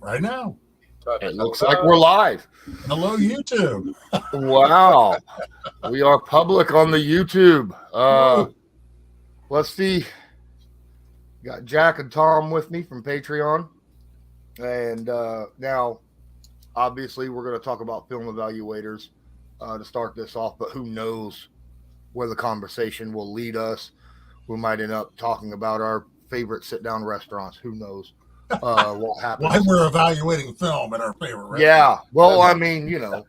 right now. It looks like we're live. Hello, YouTube. Wow. We are public on the YouTube. Let's see. Got Jack and Tom with me from Patreon. And now, obviously, we're going to talk about film evaluators to start this off. But who knows where the conversation will lead us. We might end up talking about our favorite sit-down restaurants. Who knows what happens. Why we're evaluating film at our favorite restaurant. Yeah. Well, I mean, you know,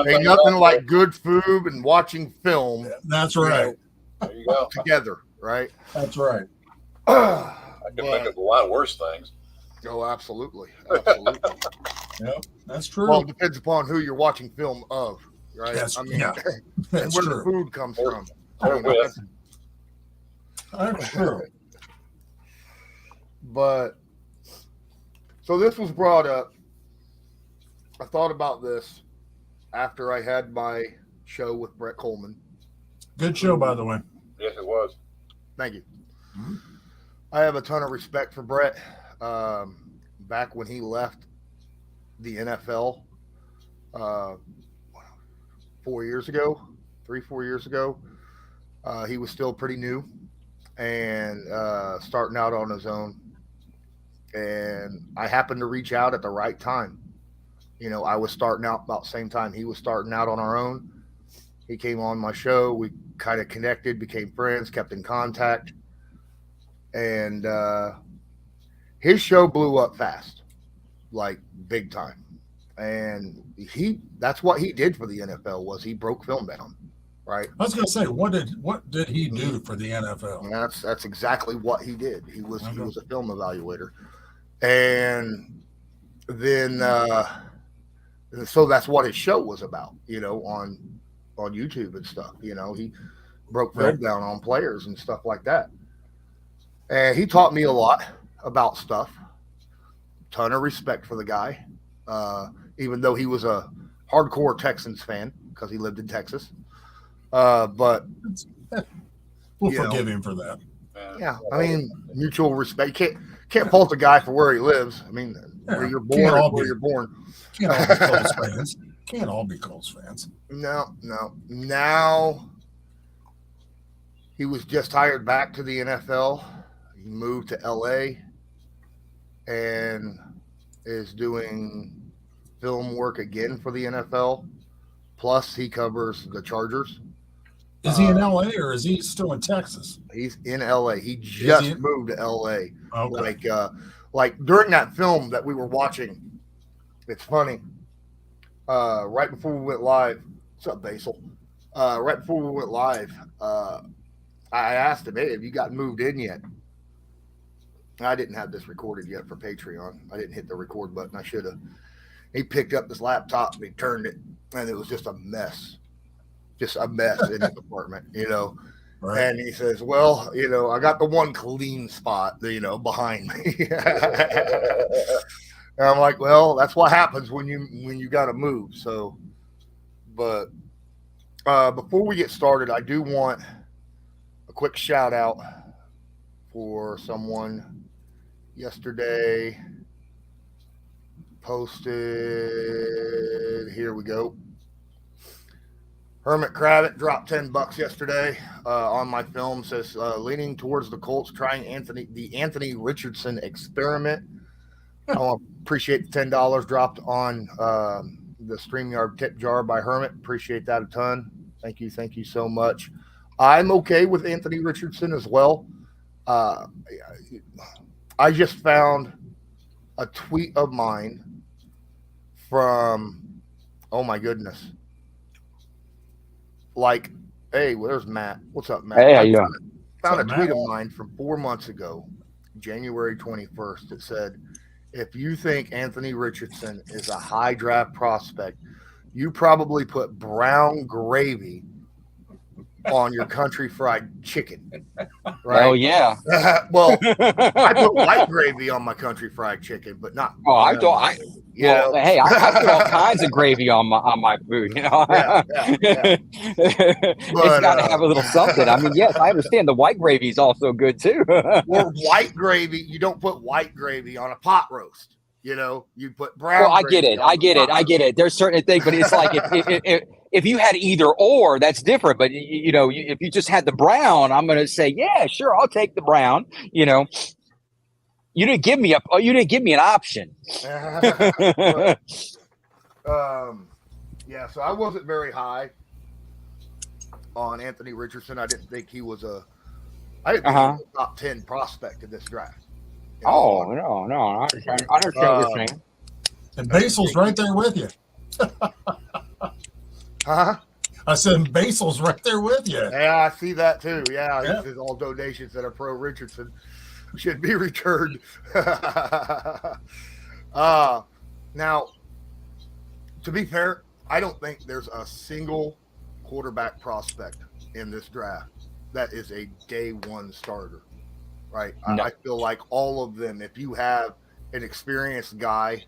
ain't nothing like good food and watching film. That's right. There you go. Together, right? That's right. I can think of a lot worse things. Oh, absolutely. Absolutely. Yep, that's true. Well, it depends upon who you're watching film of, right? That's, I mean, yeah, and that's where true. the food comes from. That's true. But so this was brought up. I thought about this after I had my show with Brett Coleman. Good show, by the way. Yes, it was. Thank you. Mm-hmm. I have a ton of respect for Brett. Back when he left the NFL 4 years ago, 3-4 years ago, he was still pretty new and starting out on his own. And I happened to reach out at the right time. You know, I was starting out about the same time he was starting out on our own. He came on my show. We kind of connected, became friends, kept in contact. And his show blew up fast, like big time. And that's what he did for the NFL was he broke film down, right? I was going to say, what did he do for the NFL? And that's exactly what he did. He was a film evaluator. And then so that's what his show was about, you know, on YouTube and stuff. You know, he broke film down on players and stuff like that. And he taught me a lot about stuff. Ton of respect for the guy, even though he was a hardcore Texans fan because he lived in Texas. But we'll forgive him for that. Yeah, I mean, mutual respect. Can't fault a guy for where he lives. I mean, where you're born, where you're born. Can't all be Colts fans. Can't all be Colts fans. No. Now he was just hired back to the NFL. He moved to LA and is doing film work again for the NFL. Plus, he covers the Chargers. Is he in LA or is he still in Texas? He's in LA. He just moved to LA. Okay. Like during that film that we were watching, it's funny. Right before we went live, what's up, Basil? Right before we went live, I asked him, "Hey, have you gotten moved in yet?" I didn't have this recorded yet for Patreon. I didn't hit the record button. I should have. He picked up this laptop and he turned it, and it was just a mess. Just a mess in his apartment, you know. Right. And he says, "Well, you know, I got the one clean spot, you know, behind me." And I'm like, "Well, that's what happens when you got to move." So, but before we get started, I do want a quick shout out for someone yesterday posted. Here we go. Hermit Kravitz dropped $10 yesterday on my film. Says leaning towards the Colts, trying the Anthony Richardson experiment. I want to appreciate the $10 dropped on the StreamYard tip jar by Hermit. Appreciate that a ton. Thank you so much. I'm okay with Anthony Richardson as well. I just found a tweet of mine from, oh my goodness. Like, hey, where's Matt? What's up, Matt? Hey, how you doing? Found a tweet of mine from 4 months ago, January 21st. That said, if you think Anthony Richardson is a high draft prospect, you probably put brown gravy on your country fried chicken. Right? Oh, yeah. Well, I put white gravy on my country fried chicken, but not. Oh, I don't. Hey, I put all kinds of gravy on my food. You know, it's got to have a little something. I mean, yes, I understand the white gravy is also good too. Or white gravy. You don't put white gravy on a pot roast. You know, you put Brown. Well, I get it. There's certain things, but it's like if you had either or, that's different. But if you just had the Brown, I'm going to say, yeah, sure, I'll take the Brown. You didn't give me an option. But, yeah, so I wasn't very high on Anthony Richardson. I didn't think he was a top 10 prospect in this draft. Oh, no. I understand what you're saying. And Basil's right there with you. Huh? I said Basil's right there with you. Yeah, I see that too. Yeah, this is all donations that are pro Richardson should be returned. Now, to be fair, I don't think there's a single quarterback prospect in this draft that is a day one starter. Right. No. I feel like all of them, if you have an experienced guy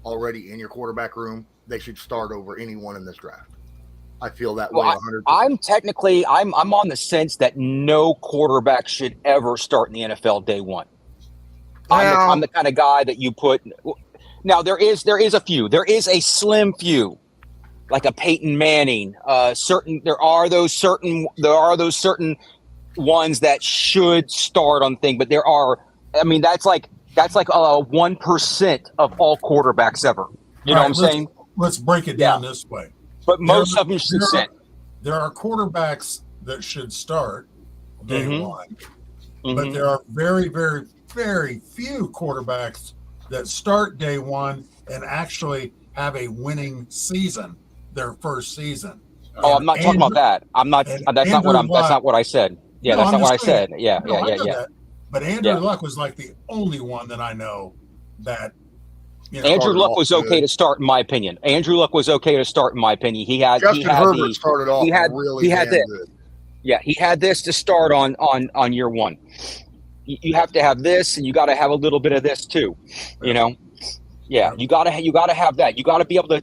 already in your quarterback room, they should start over anyone in this draft. I feel that way 100%. I'm on the sense that no quarterback should ever start in the NFL day one. I'm the kind of guy that you put. Now there is a few. There is a slim few, like a Peyton Manning. There are those certain ones that should start on thing, but there are. I mean, that's like 1% of all quarterbacks ever. You know what I'm saying? Let's break it down this way. But most of them should sit. There are quarterbacks that should start day one, but there are very, very, very few quarterbacks that start day one and actually have a winning season, their first season. Oh, I'm not talking about that. I'm not. That's not what I said. Yeah, that's not what I said. Yeah. But Andrew Luck was like the only one that I know that. Andrew Luck was okay to start, in my opinion. He had Justin Herbert started off really good. Yeah, he had this to start on year one. You have to have this, and you got to have a little bit of this too. You know. Yeah, you gotta have that. You gotta be able to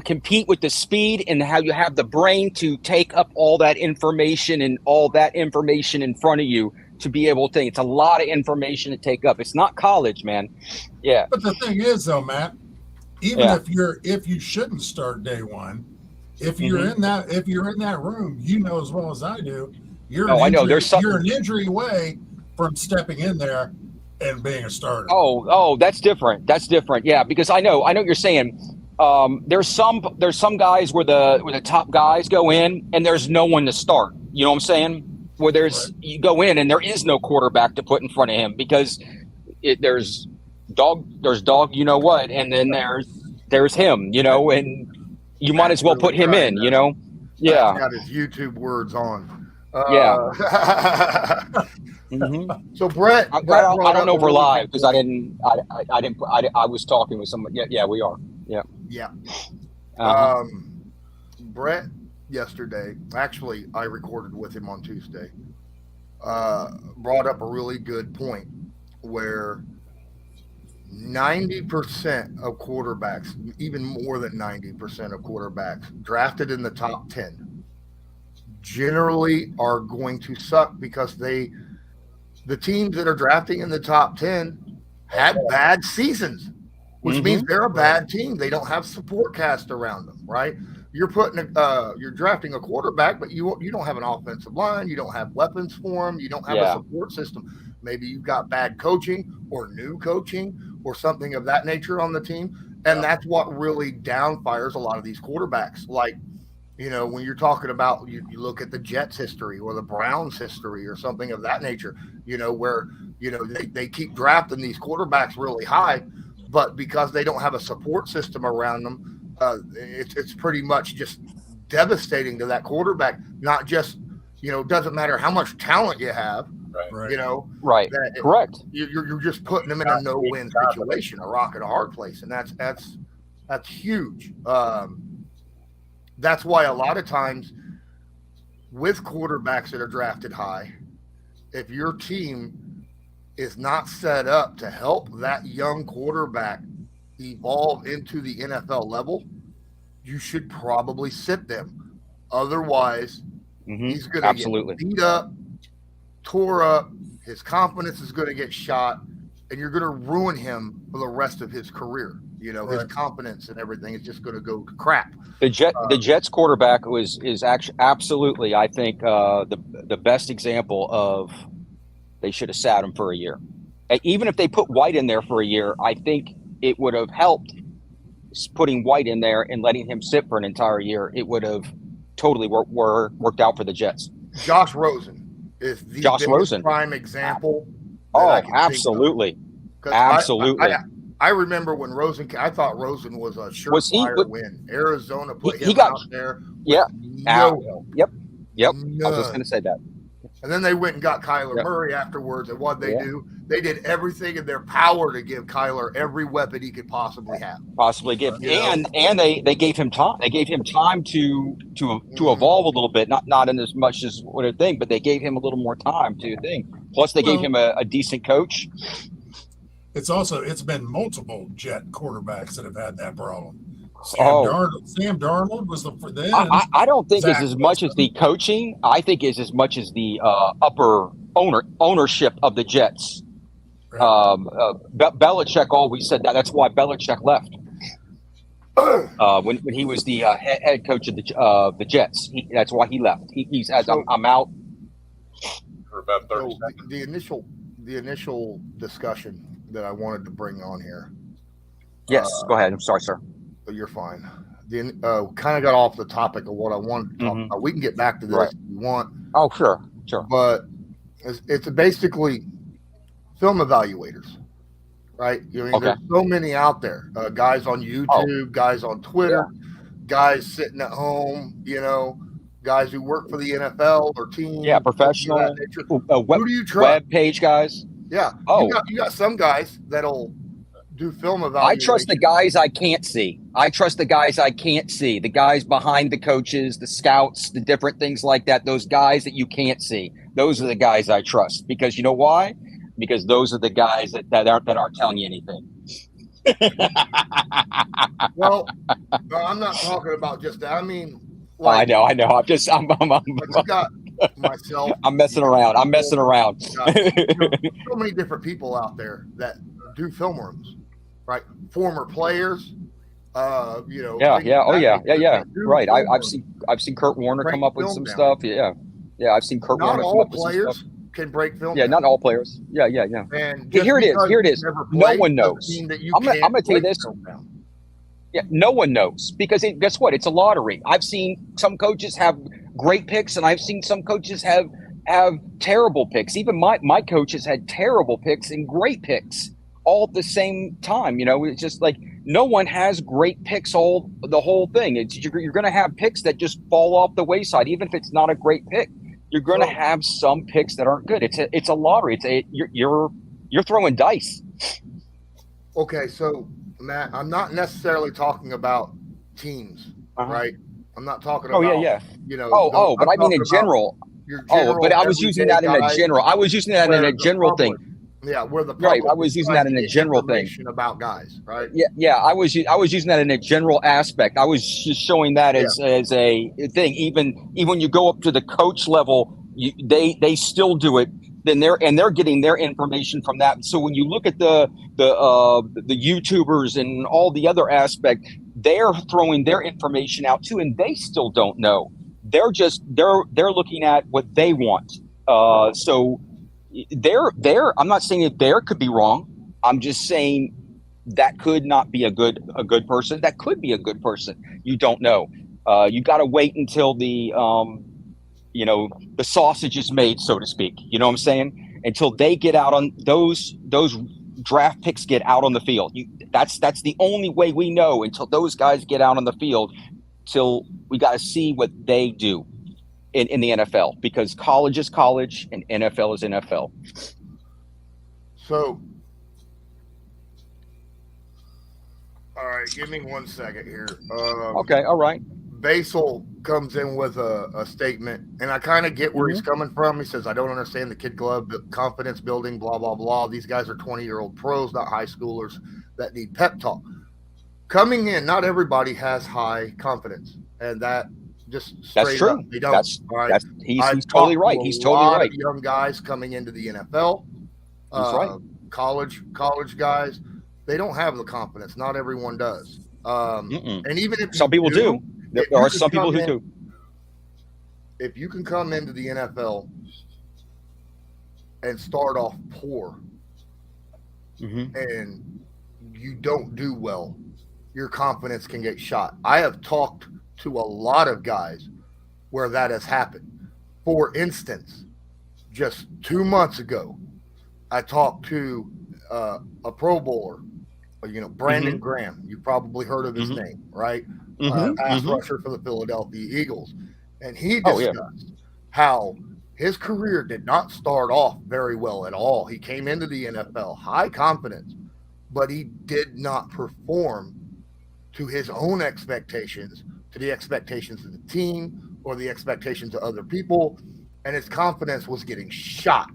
compete with the speed and how you have the brain to take up all that information and all that information in front of you to be able to. It's a lot of information to take up. It's not college, man. Yeah. But the thing is, though, Matt, even if you shouldn't start day one, if you're in that room, you know as well as I do, you're an injury away from stepping in there and being a starter. Oh, that's different. Yeah, because I know what you're saying. There's some guys where the top guys go in and there's no one to start. You know what I'm saying? Where you go in and there is no quarterback to put in front of him because there's dog, you know what, and then there's him, you know, and you might as well put him in, you know. Yeah. He's got his YouTube words on. So Brett, I don't know if we're live because I was talking with someone. Yeah, we are. Yeah. Brett yesterday, actually, I recorded with him on Tuesday. Brought up a really good point where 90% of quarterbacks, even more than 90% of quarterbacks drafted in the top 10, generally are going to suck because the teams that are drafting in the top 10 had bad seasons, which means they're a bad team. They don't have support cast around them, right? You're you're drafting a quarterback, but you don't have an offensive line. You don't have weapons for him. You don't have a support system. Maybe you've got bad coaching or new coaching or something of that nature on the team. And that's what really downfires a lot of these quarterbacks. Like, you know, when you're talking about, you look at the Jets history or the Browns history or something of that nature, you know, where, you know, they keep drafting these quarterbacks really high, but because they don't have a support system around them, it's pretty much just devastating to that quarterback. Not just, you know, doesn't matter how much talent you have, right. You know, right. Correct. You're just putting them in a no-win situation, a rock and a hard place. And that's huge. That's why a lot of times with quarterbacks that are drafted high, if your team is not set up to help that young quarterback evolve into the NFL level, you should probably sit them. Otherwise, he's going to get beat up, tore up. His confidence is going to get shot. and you're going to ruin him for the rest of his career. You know, his Right. confidence and everything is just going to go to crap. The Jets quarterback is actually absolutely, I think, the best example of they should have sat him for a year. Even if they put White in there for a year, I think it would have helped putting White in there and letting him sit for an entire year. It would have totally worked out for the Jets. Josh Rosen is the biggest prime example. Oh, absolutely. Absolutely. I remember when Rosen, I thought Rosen was a surefire win. Arizona put him out there. Yeah. No Yep. None. I was just going to say that. And then they went and got Kyler Murray afterwards. And what they do, they did everything in their power to give Kyler every weapon he could possibly have. And they gave him time. They gave him time to evolve a little bit. Not in as much as what I think, but they gave him a little more time to think. Plus, they gave him a decent coach. It's been multiple Jet quarterbacks that have had that problem. Sam Darnold was the then. I don't think it's as much as the coaching. I think it's as much as the upper ownership of the Jets. Belichick always said that. That's why Belichick left. When he was the head coach of the Jets, that's why he left. He said, "I'm out." For about 30 seconds. The initial discussion that I wanted to bring on here. Yes, go ahead. I'm sorry, sir. You're fine. Kind of got off the topic of what I wanted to talk about. We can get back to this if you want. Oh, sure. But it's basically film evaluators, right? There's so many out there. Guys on YouTube, guys on Twitter, guys sitting at home, guys who work for the NFL or teams. Yeah, professional. Who do you trust? Web page guys. Yeah. You got some guys that'll do film evaluation. I trust the guys I can't see. The guys behind the coaches, the scouts, the different things like that. Those guys that you can't see. Those are the guys I trust. Because you know why? Because those are the guys that aren't telling you anything. Well, I'm not talking about just that. I mean, I know. I'm got myself. I'm messing around. So many different people out there that do film rooms, right? Former players, Right. I've seen Kurt Warner come up with some stuff. Yeah. I've seen Kurt Warner come up with some stuff. Not all players can break film. Yeah, not all players. Yeah. And here it is. No one knows. I'm going to tell you this. Yeah, no one knows because guess what? It's a lottery. I've seen some coaches have great picks, and I've seen some coaches have terrible picks. Even my coaches had terrible picks and great picks all at the same time. It's just like no one has great picks the whole thing. You're going to have picks that just fall off the wayside, even if it's not a great pick. You're going to have some picks that aren't good. It's a lottery. You're throwing dice. Okay, so Matt, I'm not necessarily talking about teams, right? I'm not talking about. But I mean in general. But I was using that in a general. I was using that in a general thing. Yeah, where the public I was using that in a general thing about guys, right? Yeah. I was using that in a general aspect. I was just showing that as a thing. Even when you go up to the coach level, they still do it. Then they're getting their information from that. So when you look at the YouTubers and all the other aspect, they're throwing their information out too, and they still don't know. They're looking at what they want. So I'm not saying that there could be wrong. I'm just saying that could not be a good person. That could be a good person. You don't know. You got to wait until the sausage is made, so to speak. You know what I'm saying? Until they get out on those draft picks get out on the field. That's the only way we know until those guys get out on the field. Till we got to see what they do in the NFL, because college is college and NFL is NFL. So, all right, give me 1 second here. Okay, all right. Basil comes in with a statement, and I kind of get where he's coming from. He says, I don't understand the kid club, the confidence building, blah, blah, blah. These guys are 20-year-old pros, not high schoolers that need pep talk. Coming in, not everybody has high confidence, and that just straight that's true. Up, they don't. He's totally right. He's totally right. Young guys coming into the NFL. He's right. college guys, they don't have the confidence. Not everyone does. And even if some people do, there are some people who do. If you can come into the NFL and start off poor and you don't do well, your confidence can get shot. I have talked to a lot of guys where that has happened. For instance, just 2 months ago, I talked to a Pro Bowler, Brandon Graham. You probably heard of his name, right? Pass rusher for the Philadelphia Eagles. And he discussed how his career did not start off very well at all. He came into the NFL high confidence, but he did not perform to his own expectations, to the expectations of the team or the expectations of other people. And his confidence was getting shot.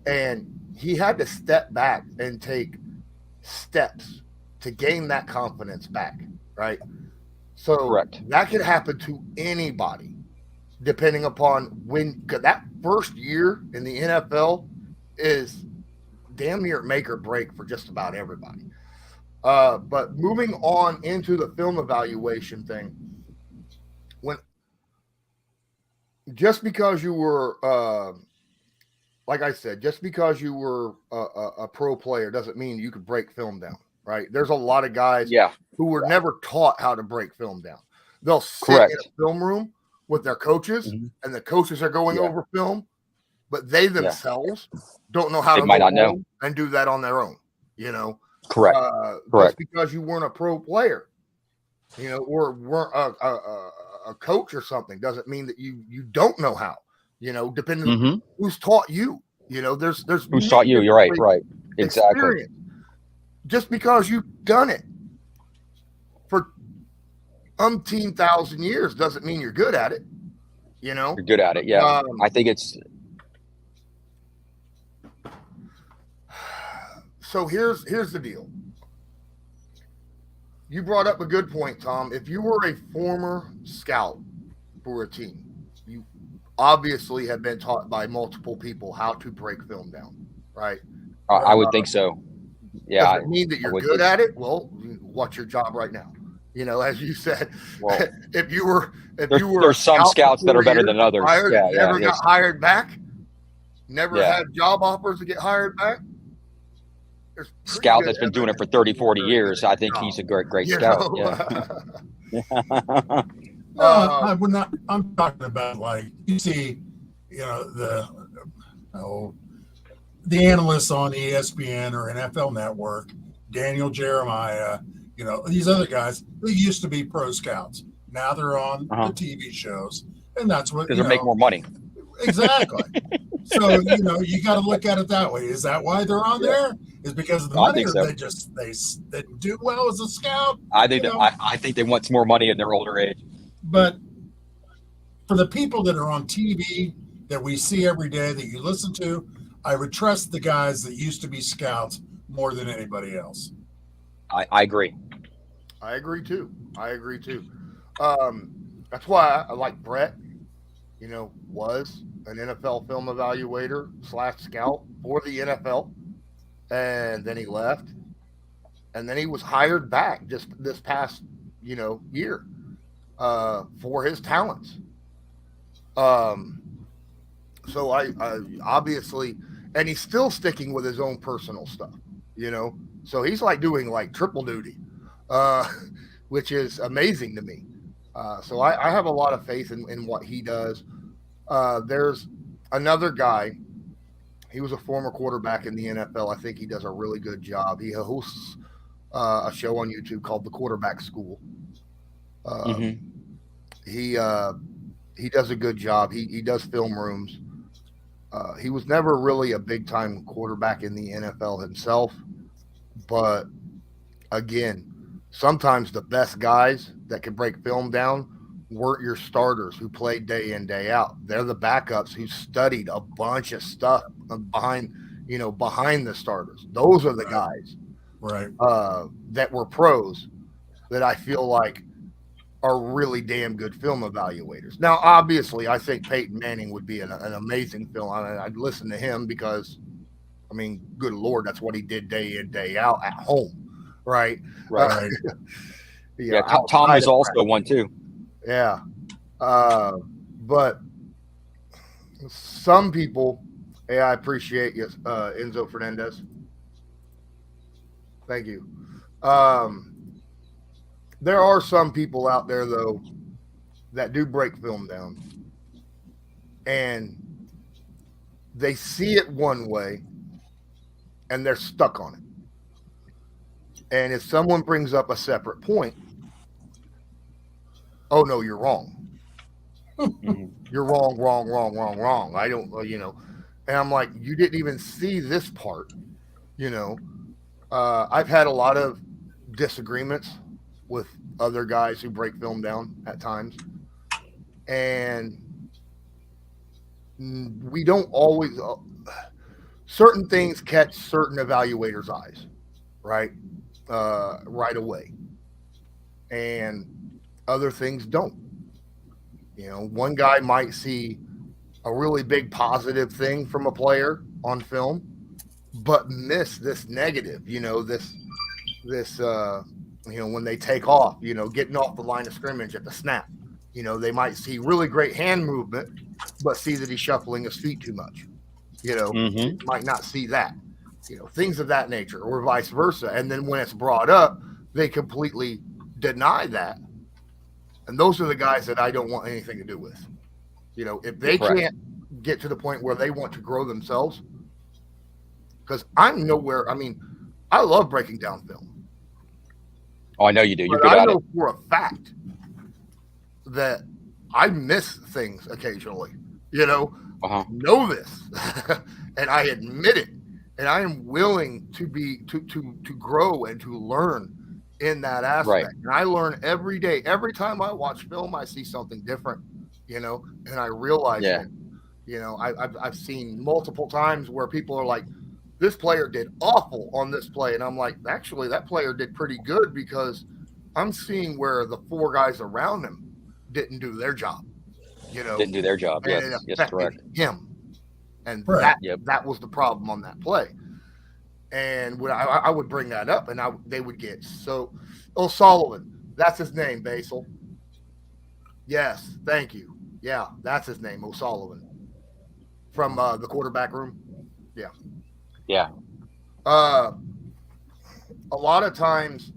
And he had to step back and take steps to gain that confidence back, right? So Correct. That could happen to anybody, depending upon when. That first year in the NFL is damn near make or break for just about everybody. But moving on into the film evaluation thing, just because you were, like I said, just because you were a pro player doesn't mean you could break film down, right? There's a lot of guys who were never taught how to break film down. They'll sit in a film room with their coaches, and the coaches are going over film, but they themselves don't know how to go and do that on their own, Correct. Just because you weren't a pro player, or weren't a coach or something doesn't mean that you don't know how, depending on who's taught you, there's who's taught you. You're right. Exactly. Experience. Just because you've done it for umpteen thousand years doesn't mean you're good at it. You're good at it. Yeah. I think it's. So here's the deal. You brought up a good point, Tom. If you were a former scout for a team, you obviously have been taught by multiple people how to break film down, right? I would think so. Yeah. Does it mean that you're good at it? Well, what's your job right now? As you said, well, if you were, there's some scouts that are better than others. Never got hired back. Never had job offers to get hired back. Scout that's been doing it for 30, 40 years. I think he's a great scout. I would not. I'm talking about, like, you see, the analysts on ESPN or NFL Network, Daniel Jeremiah, these other guys who used to be pro scouts. Now they're on the TV shows, and that's what, because they make more money. Exactly. So, you got to look at it that way. Is that why they're on there? Is because of the money, or they didn't do well as a scout? I think I think they want some more money in their older age. But for the people that are on TV that we see every day that you listen to, I would trust the guys that used to be scouts more than anybody else. I agree. I agree too. That's why I like Brett. Was an NFL film evaluator / scout for the NFL. And then he left. And then he was hired back just this past, year for his talents. So I obviously, and he's still sticking with his own personal stuff, So he's like doing like triple duty, which is amazing to me. So I have a lot of faith in what he does. There's another guy. He was a former quarterback in the NFL. I think he does a really good job. He hosts a show on YouTube called The Quarterback School. He does a good job. He does film rooms. He was never really a big-time quarterback in the NFL himself. But, again, sometimes the best guys that can break film down weren't your starters who played day in, day out. They're the backups who studied a bunch of stuff behind the starters. Those are the guys that were pros that I feel like are really damn good film evaluators. Now, obviously, I think Peyton Manning would be an amazing film. I'd listen to him because I mean, good Lord, that's what he did day in, day out at home, right? Right. Yeah, Tom was outside of also one too. Yeah. But some people, hey, I appreciate you, Enzo Fernandez. Thank you. There are some people out there, though, that do break film down. And they see it one way and they're stuck on it. And if someone brings up a separate point, oh, no, you're wrong. You're wrong, wrong, wrong, wrong, wrong. I don't, and I'm like, you didn't even see this part, I've had a lot of disagreements with other guys who break film down at times. And we don't always, certain things catch certain evaluators' eyes, right? Right away. And other things don't. One guy might see a really big positive thing from a player on film, but miss this negative, this when they take off, getting off the line of scrimmage at the snap. They might see really great hand movement, but see that he's shuffling his feet too much. Might not see that. Things of that nature, or vice versa. And then when it's brought up, they completely deny that. And those are the guys that I don't want anything to do with. If they can't get to the point where they want to grow themselves, because I'm nowhere. I mean, I love breaking down film. Oh, I know you do. You're but good I at know it. for a fact that I miss things occasionally. Know this, and I admit it, and I am willing to to grow and to learn in that aspect. Right. And I learn every day. Every time I watch film, I see something different. And I realize it. I've seen multiple times where people are like, this player did awful on this play. And I'm like, actually, that player did pretty good, because I'm seeing where the four guys around him didn't do their job. Didn't do their job. And Yes, it yes, affected correct. him. And Right. that was the problem on that play. And when I would bring that up, and they would get so, O'Sullivan, that's his name, Basil. Yes, thank you. Yeah, that's his name, O'Sullivan, from the quarterback room. Yeah. Yeah. A lot of times,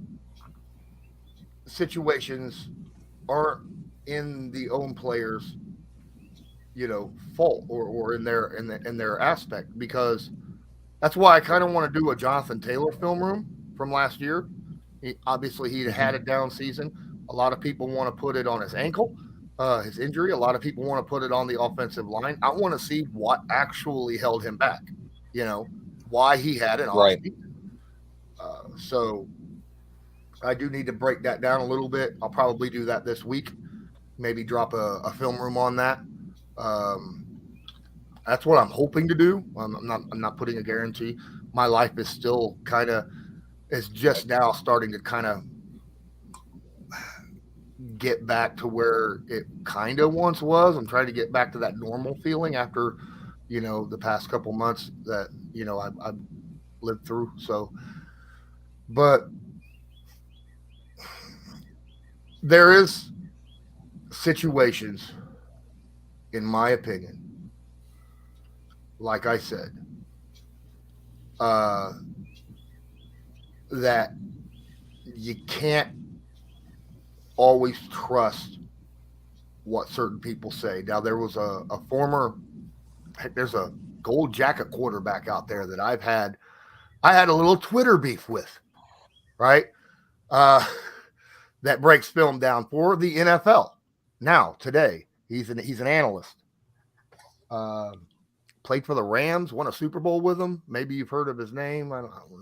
situations aren't in the own players, fault or in their aspect, because that's why I kind of want to do a Jonathan Taylor film room from last year. Obviously, he had a down season. A lot of people want to put it on his ankle, his injury. A lot of people want to put it on the offensive line. I want to see what actually held him back, why he had an off season. So I do need to break that down a little bit. I'll probably do that this week, maybe drop a film room on that. That's what I'm hoping to do. I'm not putting a guarantee. My life is still is just now starting to kind of get back to where it kind of once was. I'm trying to get back to that normal feeling after, the past couple months that, I've lived through. So, but there is situations, in my opinion, like I said, that you can't always trust what certain people say. Now, there was there's a gold jacket quarterback out there that I had a little Twitter beef with, right? That breaks film down for the NFL. Now, today, he's an analyst. Played for the Rams, won a Super Bowl with them. Maybe you've heard of his name. I don't know.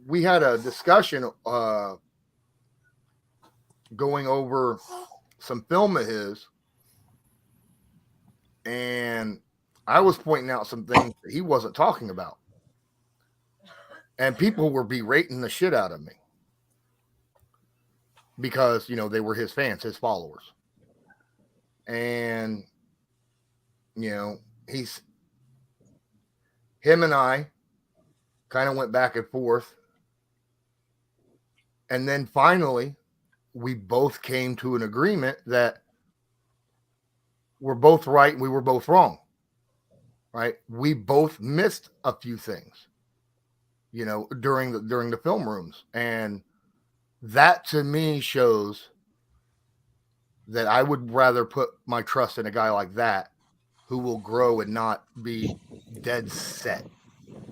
We had a discussion going over some film of his, and I was pointing out some things that he wasn't talking about, and people were berating the shit out of me because they were his fans, his followers. And You know, him and I kind of went back and forth. And then finally, we both came to an agreement that we're both right and we were both wrong. Right? We both missed a few things, you know, during the film rooms. And that to me shows that I would rather put my trust in a guy like that who will grow and not be dead set,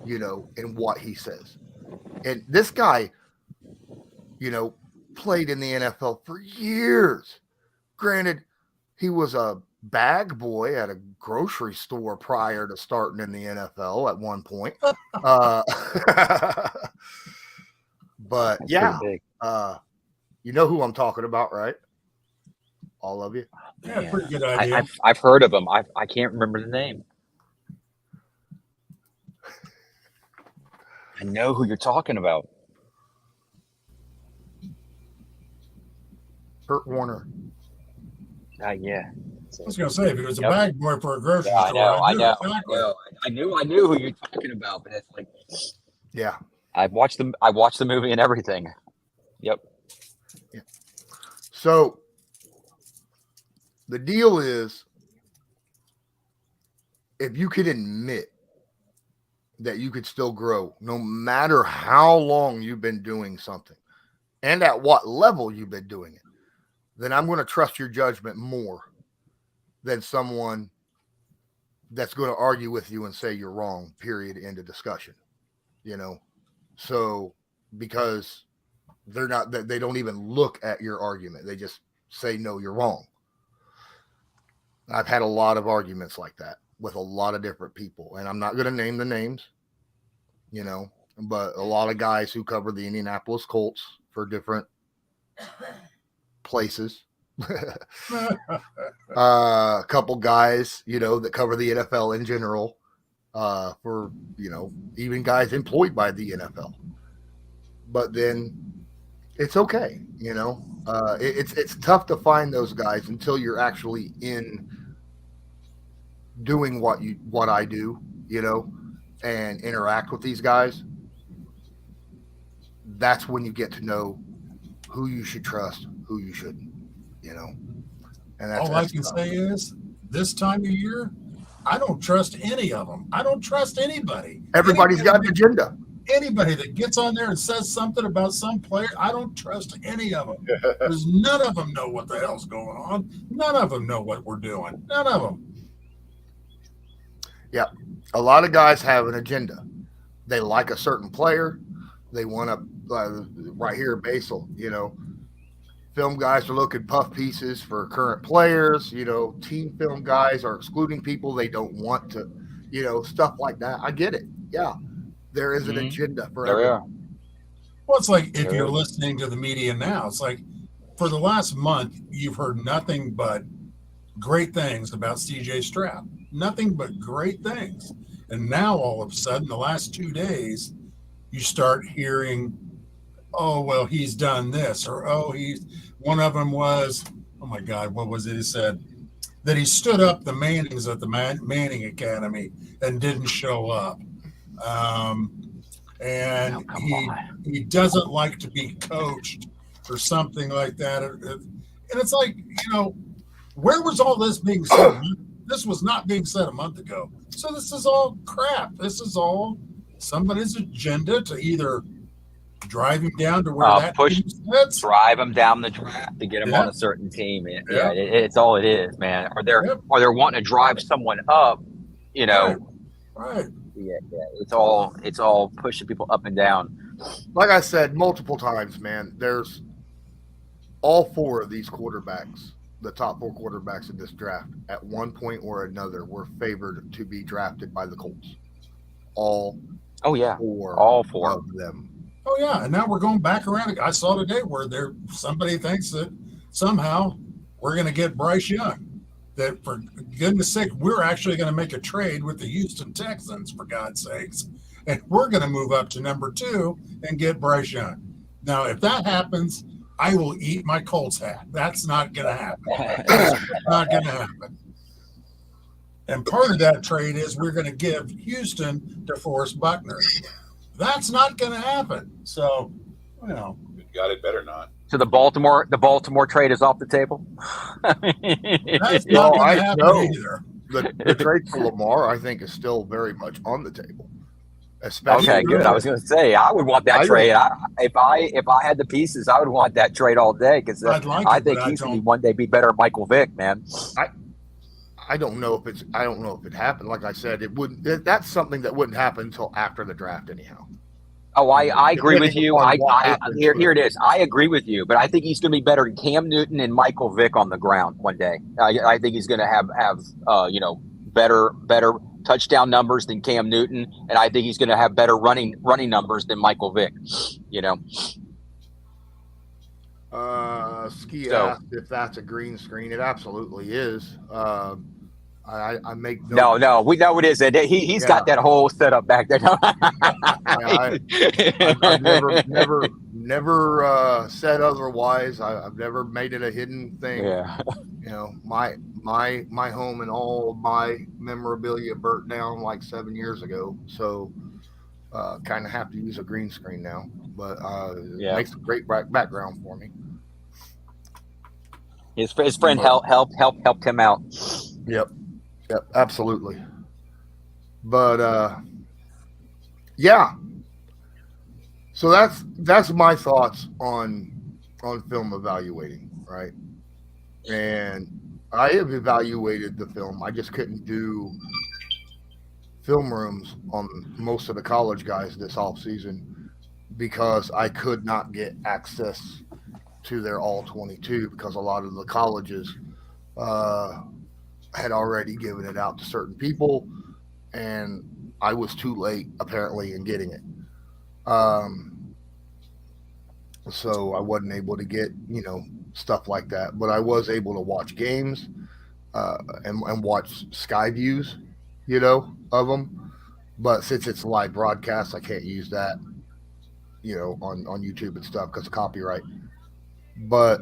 you know, in what he says. And this guy, you know, played in the NFL for years. Granted, he was a bag boy at a grocery store prior to starting in the NFL at one point. But yeah, you know who I'm talking about, right? All of you. Yeah, pretty good idea. I've heard of him. I can't remember the name. I know who you're talking about. Kurt Warner. Yeah. I was going to say, if he was a bag boy for a grocery store, I know. I knew who you're talking about, but it's like, yeah, I watched the movie and everything. Yep. Yeah. So the deal is, if you can admit that you could still grow, no matter how long you've been doing something, and at what level you've been doing it, then I'm going to trust your judgment more than someone that's going to argue with you and say you're wrong, period, end of discussion. You know, so because they don't even look at your argument. They just say, no, you're wrong. I've had a lot of arguments like that with a lot of different people, and I'm not going to name the names, you know, but a lot of guys who cover the Indianapolis Colts for different places. A couple guys, you know, that cover the NFL in general, for, you know, even guys employed by the NFL. But then it's okay, you know. It's tough to find those guys until you're actually in doing what I do, you know, and interact with these guys. That's when you get to know who you should trust, who you shouldn't, you know. And that's all I can say is, this time of year, I don't trust any of them. I don't trust anybody. Everybody's got an agenda. Anybody that gets on there and says something about some player, I don't trust any of them. Because none of them know what the hell's going on. None of them know what we're doing. None of them. Yeah. A lot of guys have an agenda. They like a certain player. They want to, right here, Basil, you know, film guys are looking puff pieces for current players. You know, team film guys are excluding people they don't want to, you know, stuff like that. I get it. Yeah. There is an agenda for everyone. Well, it's like if you're listening to the media now, it's like for the last month, you've heard nothing but great things about CJ Stroud. Nothing but great things. And now all of a sudden, the last 2 days, you start hearing, oh, well, he's done this, or one of them was, oh my God, what was it? He said that he stood up the Mannings at the Manning Academy and didn't show up. And he doesn't like to be coached or something like that. And it's like, you know, where was all this being said? This was not being said a month ago. So this is all crap. This is all somebody's agenda to either drive him down to where that drive him down the draft to get him on a certain team. It's all it is, man. Or they're wanting to drive someone up, you know. Right. Yeah. It's all pushing people up and down. Like I said multiple times, man, there's all 4 of these quarterbacks, the top 4 quarterbacks in this draft, at one point or another, were favored to be drafted by the Colts. All four of them. Oh yeah, and now we're going back around. I saw today where somebody thinks that somehow we're going to get Bryce Young. That for goodness sake, we're actually going to make a trade with the Houston Texans, for God's sakes, and we're going to move up to number 2 and get Bryce Young. Now, if that happens, I will eat my Colts hat. That's not going to happen. That's not going to happen. And part of that trade is we're going to give Houston DeForest Buckner. That's not going to happen. So, you know. God, it better not. So the Baltimore trade is off the table. That's not going to happen either. The trade for Lamar, I think, is still very much on the table. Especially okay, good. I was going to say I would want that trade. If I had the pieces, I would want that trade all day because I think he's going to one day be better than Michael Vick, man. I don't know if it happened. Like I said, it wouldn't. That's something that wouldn't happen until after the draft, anyhow. Oh, I agree with you. Here it is. I agree with you, but I think he's going to be better than Cam Newton and Michael Vick on the ground one day. I think he's going to have better touchdown numbers than Cam Newton, and I think he's going to have better running numbers than Michael Vick. Ski asked if that's a green screen. It absolutely is. I make no, we know it isn't. He's got that whole setup back there. I've never said otherwise. I've never made it a hidden thing. Yeah. My home and all of my memorabilia burnt down like 7 years ago. So kind of have to use a green screen now. But it makes a great background for me. His friend helped him out. Yep, absolutely. But yeah. So that's my thoughts on film evaluating, right? And I have evaluated the film. I just couldn't do film rooms on most of the college guys this off season because I could not get access to their all 22 because a lot of the colleges had already given it out to certain people, and I was too late apparently in getting it. So I wasn't able to get, stuff like that, but I was able to watch games and watch sky views, of them. But since it's live broadcast, I can't use that, on YouTube and stuff because of copyright. But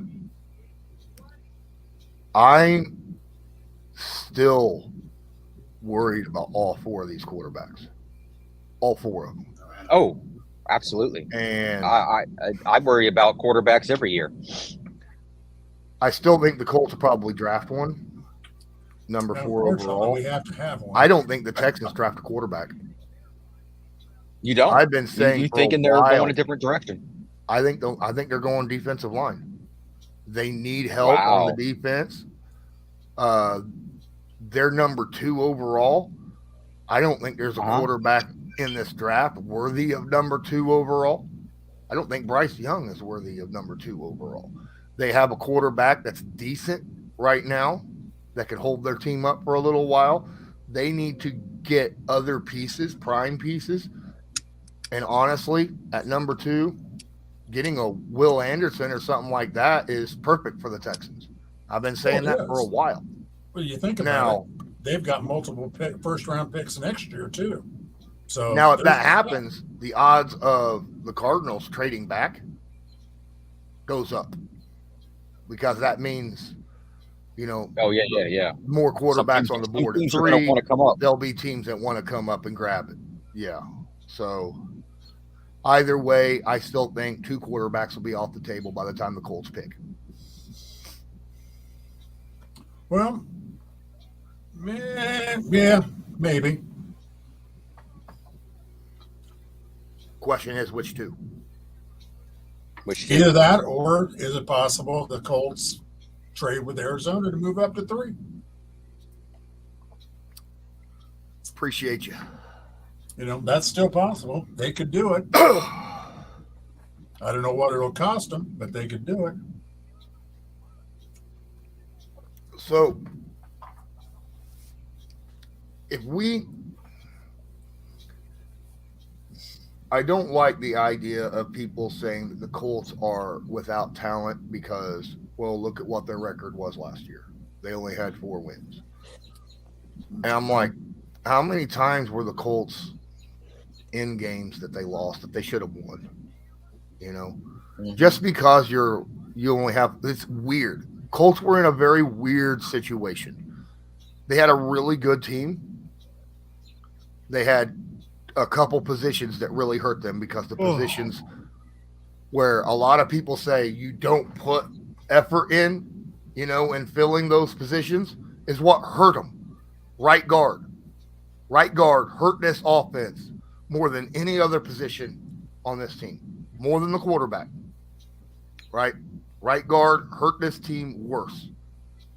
I'm still worried about all four of these quarterbacks. All four of them. Oh, absolutely. And I worry about quarterbacks every year. I still think the Colts will probably draft one. Number 4 overall. We have to have one. I don't think the Texans draft a quarterback. You don't? I've been saying you thinking they're going a different direction. I think they're going defensive line. They need help on the defense. They're number 2 overall. I don't think there's a quarterback in this draft worthy of number 2 overall. I don't think Bryce Young is worthy of number 2 overall. They have a quarterback that's decent right now that could hold their team up for a little while. They need to get other pieces, prime pieces. And honestly, at number 2, getting a Will Anderson or something like that is perfect for the Texans. I've been saying that for a while. Well, you think about it, they've got multiple first-round picks next year, too. So now, if that happens, the odds of the Cardinals trading back goes up because that means, more quarterbacks on the board. Teams are going to want to come up. There'll be teams that want to come up and grab it. Yeah. So either way, I still think 2 quarterbacks will be off the table by the time the Colts pick. Well, yeah, maybe. Question is, which 2? Either that, or is it possible the Colts trade with Arizona to move up to 3? Appreciate you. That's still possible. They could do it. I don't know what it'll cost them, but they could do it. So, I don't like the idea of people saying that the Colts are without talent because, well, look at what their record was last year. They only had 4 wins. And I'm like, how many times were the Colts in games that they lost that they should have won? Just because you only have, it's weird. Colts were in a very weird situation. They had a really good team. They had a couple positions that really hurt them because the positions where a lot of people say you don't put effort in, in filling those positions is what hurt them. Right guard hurt this offense more than any other position on this team, more than the quarterback. Right guard hurt this team worse.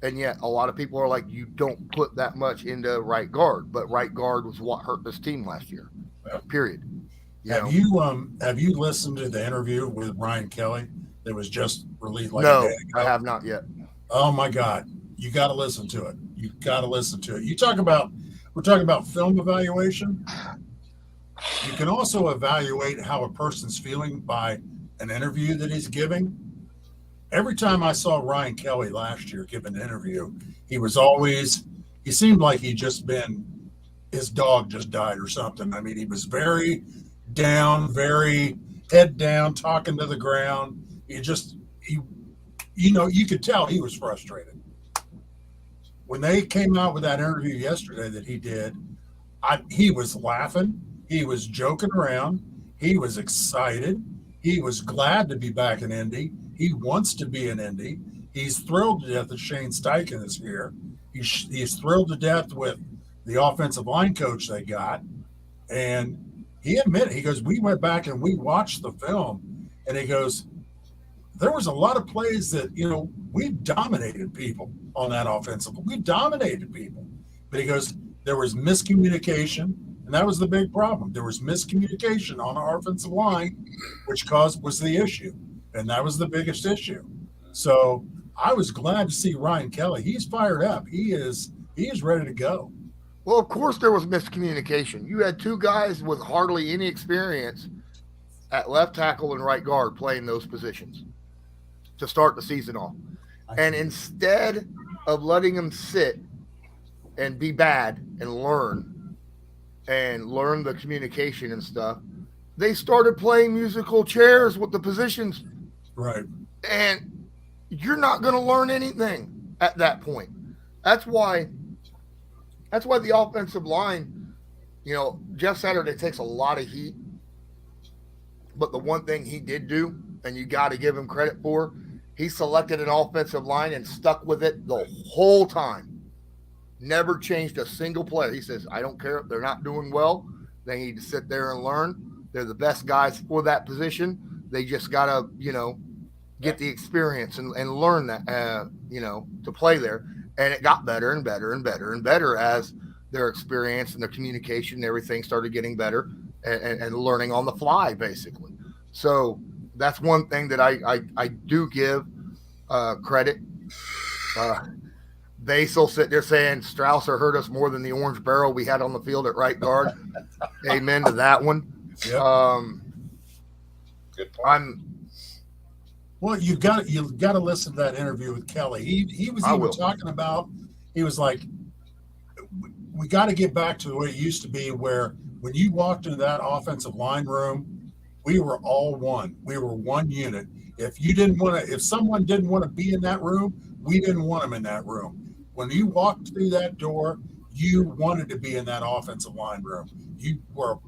And yet a lot of people are like, you don't put that much into right guard, but right guard was what hurt this team last year. Period. Have you listened to the interview with Ryan Kelly that was just released a day ago? I have not yet. Oh my God. You got to listen to it. We're talking about film evaluation. You can also evaluate how a person's feeling by an interview that he's giving. Every time I saw Ryan Kelly last year give an interview, he seemed like his dog just died or something. I mean, he was very down, very head down, talking to the ground. You could tell he was frustrated. When they came out with that interview yesterday that he did, he was laughing. He was joking around. He was excited. He was glad to be back in Indy. He wants to be in Indy. He's thrilled to death that Shane Steichen is here. He's thrilled to death with the offensive line coach they got. And he admitted, he goes, we went back and we watched the film. And he goes, there was a lot of plays that, we dominated people on that offensive. We dominated people. But he goes, there was miscommunication. And that was the big problem. There was miscommunication on our offensive line, which was the issue. And that was the biggest issue. So I was glad to see Ryan Kelly. He's fired up. He is ready to go. Well, of course there was miscommunication. You had two guys with hardly any experience at left tackle and right guard playing those positions to start the season off. And instead of letting them sit and be bad and learn the communication and stuff, they started playing musical chairs with the positions. Right. And you're not going to learn anything at that point. That's why the offensive line, Jeff Saturday takes a lot of heat. But the one thing he did do, and you got to give him credit for, he selected an offensive line and stuck with it the whole time. Never changed a single player. He says, I don't care if they're not doing well. They need to sit there and learn. They're the best guys for that position. They just got to, get the experience and learn that, to play there. And it got better and better and better and better as their experience and their communication and everything started getting better and learning on the fly, basically. So that's one thing that I do give credit. Basil sitting there saying Strausser hurt us more than the orange barrel we had on the field at right guard. Amen to that one. Yep. Good point. Well, you've got to listen to that interview with Kelly. He was even talking about, he was like, we got to get back to the way it used to be, where when you walked into that offensive line room, we were all one. We were one unit. If someone didn't want to be in that room, we didn't want them in that room. When you walked through that door, you wanted to be in that offensive line room. We were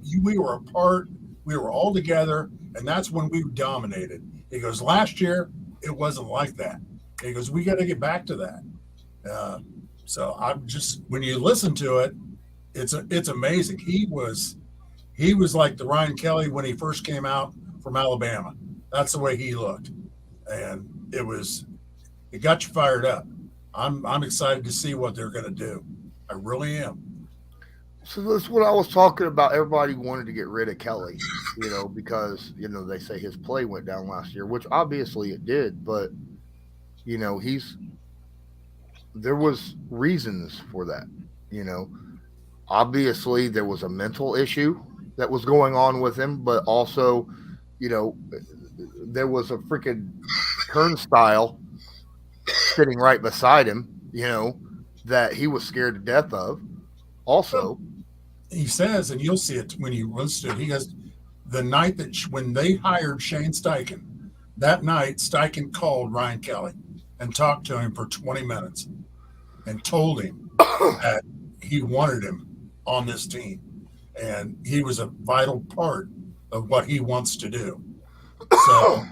apart. We were all together, and that's when we dominated. He goes, last year, it wasn't like that. He goes, we got to get back to that. So when you listen to it, it's amazing. He was like the Ryan Kelly when he first came out from Alabama. That's the way he looked. And it got you fired up. I'm excited to see what they're going to do. I really am. So that's what I was talking about. Everybody wanted to get rid of Kelly, because, they say his play went down last year, which obviously it did, but, there was reasons for that, Obviously there was a mental issue that was going on with him, but also, there was a freaking turnstile sitting right beside him, that he was scared to death of. Also, he says, and you'll see it when you listen to it, he goes, the night when they hired Shane Steichen, that night Steichen called Ryan Kelly and talked to him for 20 minutes and told him that he wanted him on this team, and he was a vital part of what he wants to do. So,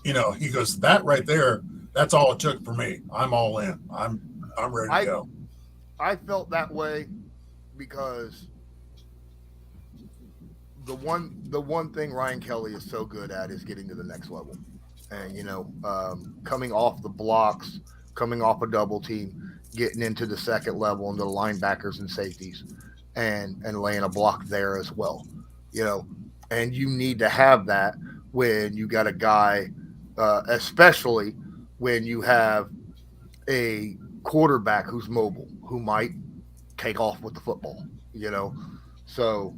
he goes, that right there, that's all it took for me. I'm all in. I'm ready to go. I felt that way because the one thing Ryan Kelly is so good at is getting to the next level. And, coming off the blocks, coming off a double team, getting into the second level into the linebackers and safeties and laying a block there as well, and you need to have that when you got a guy, especially when you have a quarterback who's mobile, who might take off with the football, so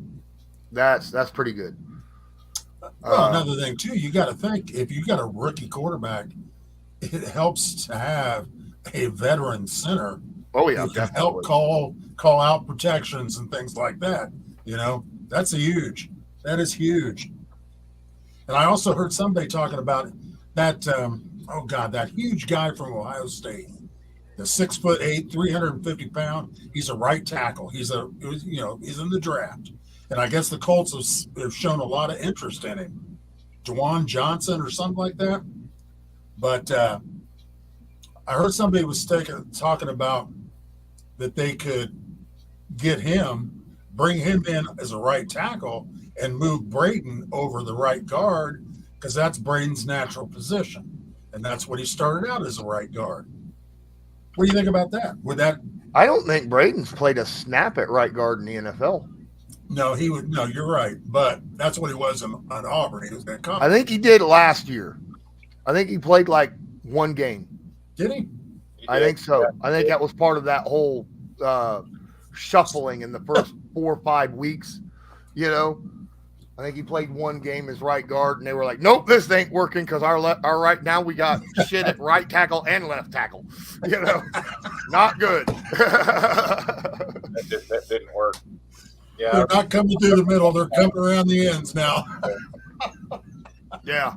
that's pretty good. Well, another thing too, you got to think, if you got a rookie quarterback, it helps to have a veteran center. Oh yeah, who can help call out protections and things like that. That is huge. And I also heard somebody talking about that. That huge guy from Ohio State, the 6'8", 350-pound. He's a right tackle. He's in the draft. And I guess the Colts have shown a lot of interest in him. Juwan Johnson or something like that. But I heard somebody was talking about that they could get him, bring him in as a right tackle, and move Braden over the right guard, because that's Braden's natural position. And that's what he started out as, a right guard. What do you think about that? I don't think Braden's played a snap at right guard in the NFL. No, you're right. But that's what he was on Auburn. He was that college. I think he did last year. I think he played like one game. Did he? I think so. I think that was part of that whole shuffling in the first 4 or 5 weeks. I think he played one game as right guard, and they were like, "Nope, this ain't working because our right now we got shit at right tackle and left tackle." Not good. That didn't work. Yeah, they're not coming through the middle; they're coming around the ends now. Yeah.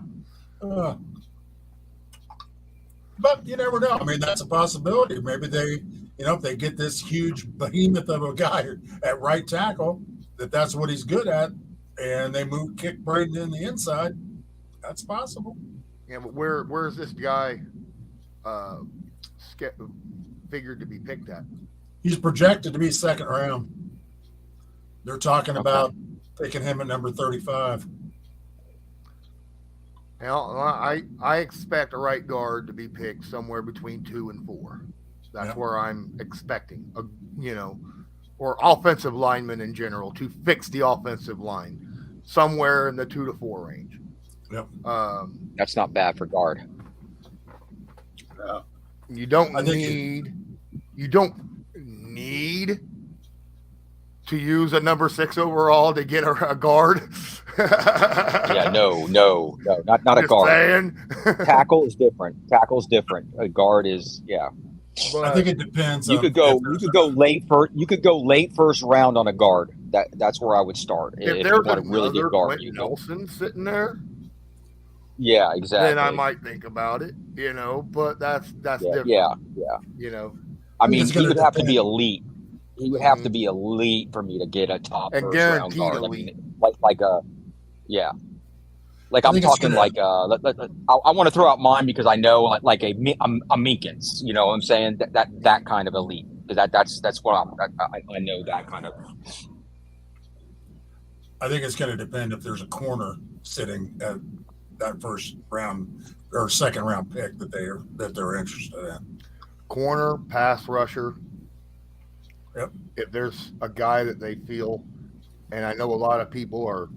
But you never know. I mean, that's a possibility. Maybe they, if they get this huge behemoth of a guy at right tackle, that's what he's good at, and they kick Braden in the inside. That's possible. Yeah, but where is this guy figured to be picked at? He's projected to be second round. They're talking about picking him at number 35. Now, I expect a right guard to be picked somewhere between 2 and 4. That's where I'm expecting, or offensive linemen in general to fix the offensive line, somewhere in the 2 to 4 range. Yep. That's not bad for guard. You don't need to use a number 6 overall to get a guard. Yeah, no, not a guard. Saying. Tackle is different. A guard is, yeah. But I think it depends. You could go late first round on a guard. That's where I would start. If you want a really good guard, Quentin Nelson sitting there. Yeah, exactly. Then I might think about it, but that's different. Yeah. I mean, he would have to be elite. He would have to be elite for me to get a top first round guard. Elite. I mean, like I'm talking like I want to throw out mine because I know like a Meekins. You know what I'm saying? That kind of elite. That's what I know, that kind of. I think it's going to depend if there's a corner sitting at that first round or second round pick that they're interested in. Corner, pass rusher. Yep. If there's a guy that they feel, and I know a lot of people are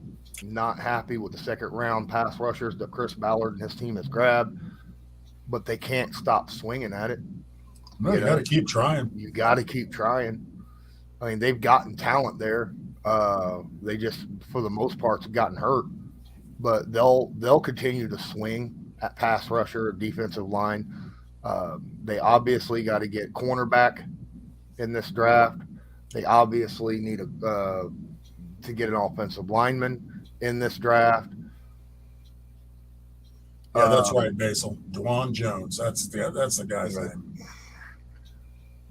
not happy with the second round pass rushers that Chris Ballard and his team has grabbed, but they can't stop swinging at it. No, you got to keep trying. You got to keep trying. I mean, they've gotten talent there. They just, for the most part, have gotten hurt, but they'll continue to swing at pass rusher, defensive line. They obviously got to get cornerback in this draft. They obviously need to get an offensive lineman in this draft. Yeah, that's right, Basil. Juwan Jones. That's the guy's name.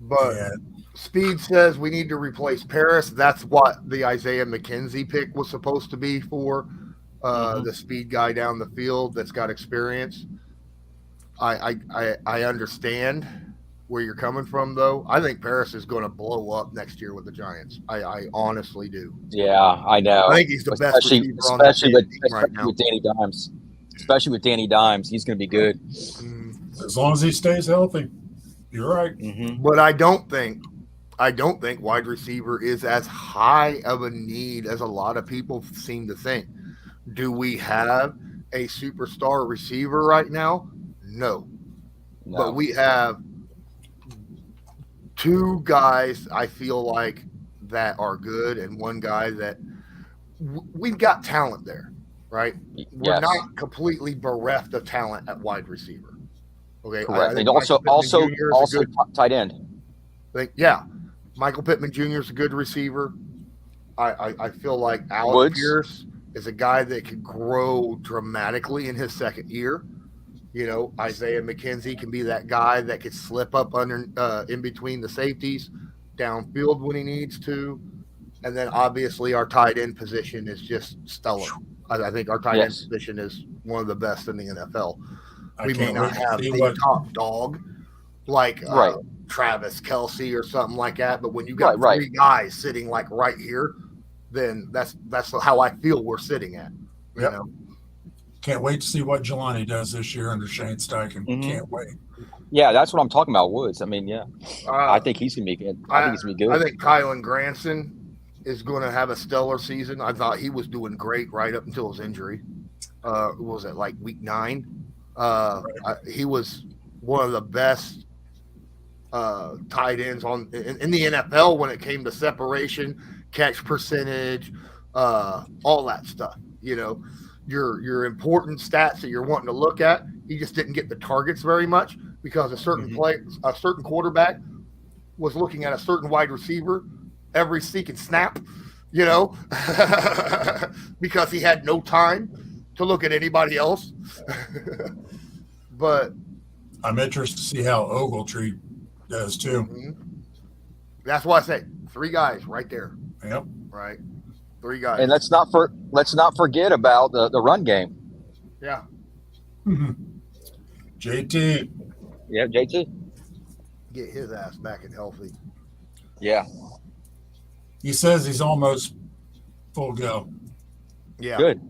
But Speed says we need to replace Paris. That's what the Isaiah McKenzie pick was supposed to be for. The speed guy down the field that's got experience. I understand where you're coming from, though. I think Paris is going to blow up next year with the Giants. I honestly do. Yeah, I know. I think he's the best receiver on that team right now. With Danny Dimes. Especially with Danny Dimes, he's going to be good. As long as he stays healthy, you're right. But I don't think wide receiver is as high of a need as a lot of people seem to think. Do we have a superstar receiver right now? No. But we have two guys I feel like that are good, and one guy that we've got talent there, right? We're not completely bereft of talent at wide receiver. Okay. Correct. And also tight end. Michael Pittman Jr. is a good receiver. I feel like Alex Pierce is a guy that could grow dramatically in his second year. You know, Isaiah McKenzie can be that guy that could slip up under in between the safeties, downfield when he needs to. And then obviously our tight end position is just stellar. I think our tight end position is one of the best in the NFL. We may not have the top dog like Travis Kelce or something like that, but when you got three guys sitting like right here, then that's how I feel we're sitting at. You know? Can't wait to see what Jelani does this year under Shane Steichen. Can't wait. Yeah, that's what I'm talking about, Woods. I mean, I think he's going to be good. I think he's going to be good. I think Kylan Granson is going to have a stellar season. I thought he was doing great right up until his injury. Was it like week 9? He was one of the best tight ends in the NFL when it came to separation, catch percentage, all that stuff. You know, your important stats that you're wanting to look at. He just didn't get the targets very much because a certain a certain quarterback was looking at a certain wide receiver every seeking snap, you know, because he had no time to look at anybody else. But I'm interested to see how Ogletree does too. That's why I say 3 guys right there. Yep. Right. 3 guys. And let's not forget about the run game. Yeah. JT. Yeah, JT. Get his ass back and healthy. Yeah. He says he's almost full go. Yeah. Good.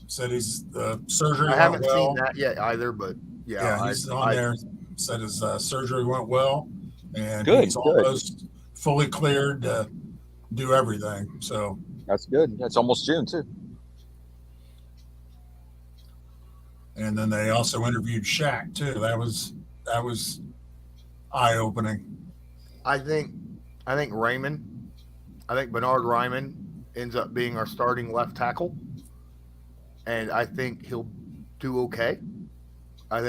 Said he's surgery. I haven't seen that yet either, but he's on there. Said his surgery went well, and good, he's almost fully cleared to do everything. So that's good. That's almost June too. And then they also interviewed Shaq too. That was eye opening. I think Raymond. I think Bernard Ryman ends up being our starting left tackle, and I think he'll do okay. I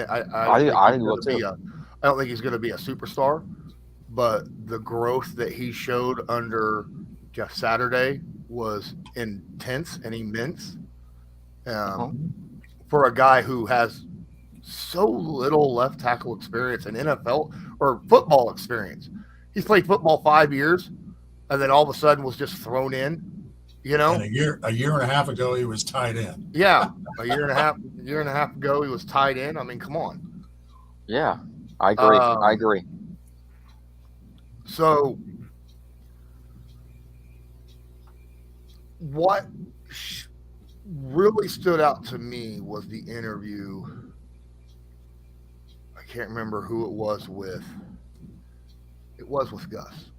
don't think he's going to be a superstar, but the growth that he showed under Jeff Saturday was intense and immense. For a guy who has so little left tackle experience and NFL or football experience, he's played football 5 years, and then all of a sudden was just thrown in. You know, and a year and a half ago he was tied in. Yeah, a year and a half ago he was tied in. I mean, come on. Yeah, I agree. So, what really stood out to me was the interview. I can't remember who it was with. It was with Gus.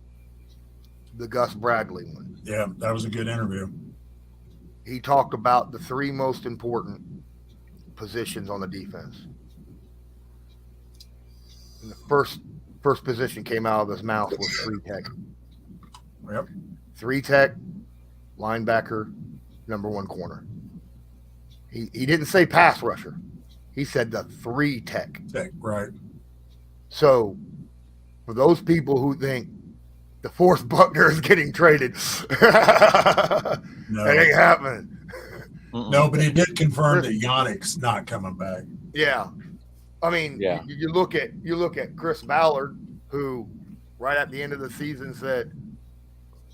The Gus Bradley one. Yeah, that was a good interview. He talked about the 3 most important positions on the defense. And the first position came out of his mouth was 3 tech. Yep. 3 tech, linebacker, number 1 corner. He didn't say pass rusher. He said the 3 tech. Right. So for those people who think the 4th Buckner is getting traded, no. It ain't happening. No, but he did confirm that Yannick's not coming back. Yeah. I mean, you look at Chris Ballard, who right at the end of the season said,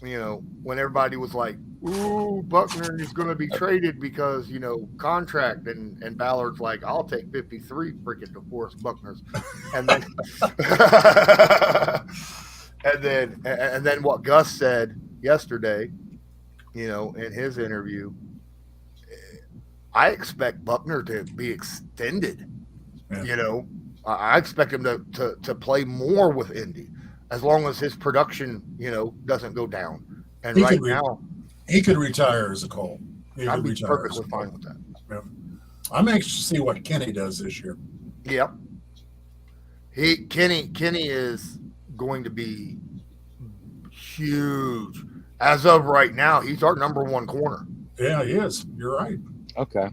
when everybody was like, "Ooh, Buckner is going to be traded because contract," and Ballard's like, "I'll take 53 freaking DeForest Buckners," and then and then what Gus said yesterday, in his interview, I expect Buckner to be extended. Yeah. I expect him to play more with Indy as long as his production, doesn't go down. And right now, he could retire as a Colt. I'd be perfectly fine with that. Yeah. I'm anxious to see what Kenny does this year. Yep. Kenny is going to be huge. As of right now, he's our number one corner. Yeah, he is. You're right. Okay.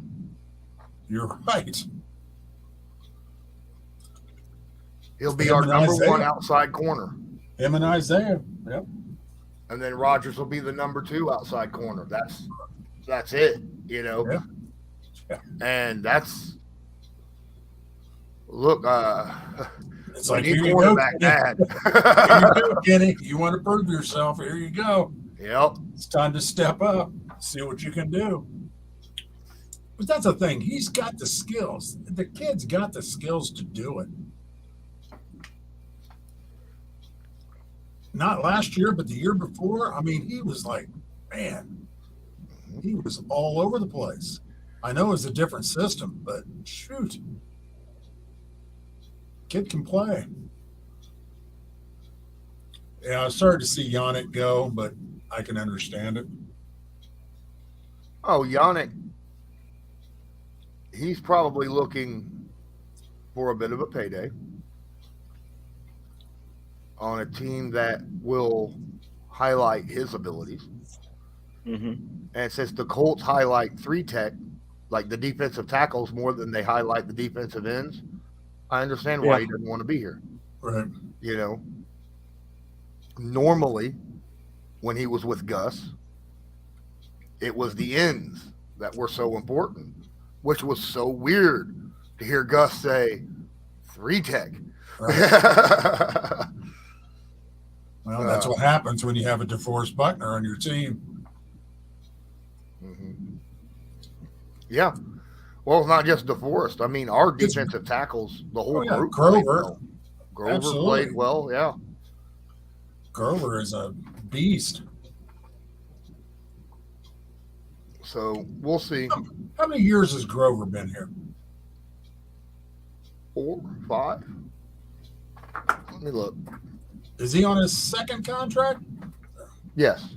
You're right. He'll be our number one outside corner. Him and Isaiah. Yep. And then Rodgers will be the number 2 outside corner. That's it, Yeah. And that's look. It's like, here here you go, bad. Here you go, Kenny. You want to prove yourself? Here you go. Yep. It's time to step up. See what you can do. But that's the thing. He's got the skills. The kid's got the skills to do it. Not last year, but the year before. I mean, he was like, man, he was all over the place. I know it's a different system, but shoot. Kid can play. Yeah, I was sorry to see Yannick go, but I can understand it. Oh, Yannick, he's probably looking for a bit of a payday on a team that will highlight his abilities. Mm-hmm. And since the Colts highlight 3-tech, like the defensive tackles, more than they highlight the defensive ends, I understand why he doesn't want to be here. Right. Normally, when he was with Gus, it was the ends that were so important, which was so weird to hear Gus say 3-tech. Right. Well, that's what happens when you have a DeForest Buckner on your team. Mm-hmm. Yeah. Well, it's not just DeForest. I mean, our defensive tackles, the whole group. Grover. Grover Absolutely. played well, yeah. Grover is a beast. So we'll see. How many years has Grover been here? 4, 5. Let me look. Is he on his second contract? Yes.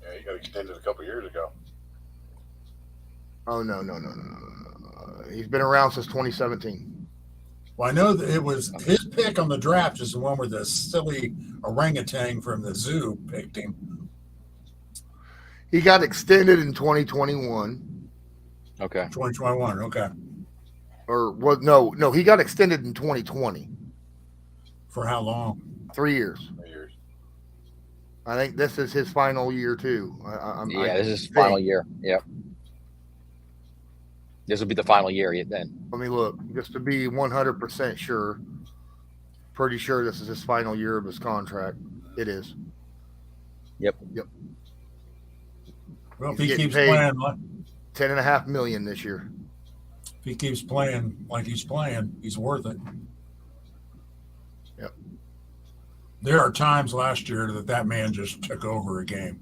Yeah, he got extended a couple years ago. Oh, no. He's been around since 2017. Well, I know that it was his pick on the draft is the one where the silly orangutan from the zoo picked him. He got extended in 2021. Okay. 2021, okay. Or what? No, he got extended in 2020. For how long? 3 years. 3 years. I think this is his final year too. This is his final year. Yep. This will be the final year then. Let me look, just to be 100% sure. Pretty sure this is his final year of his contract. It is. Yep. Well, if He's he getting keeps paid playing, $10.5 million this year. if he keeps playing like he's playing, he's worth it. Yep. There are times last year that man just took over a game.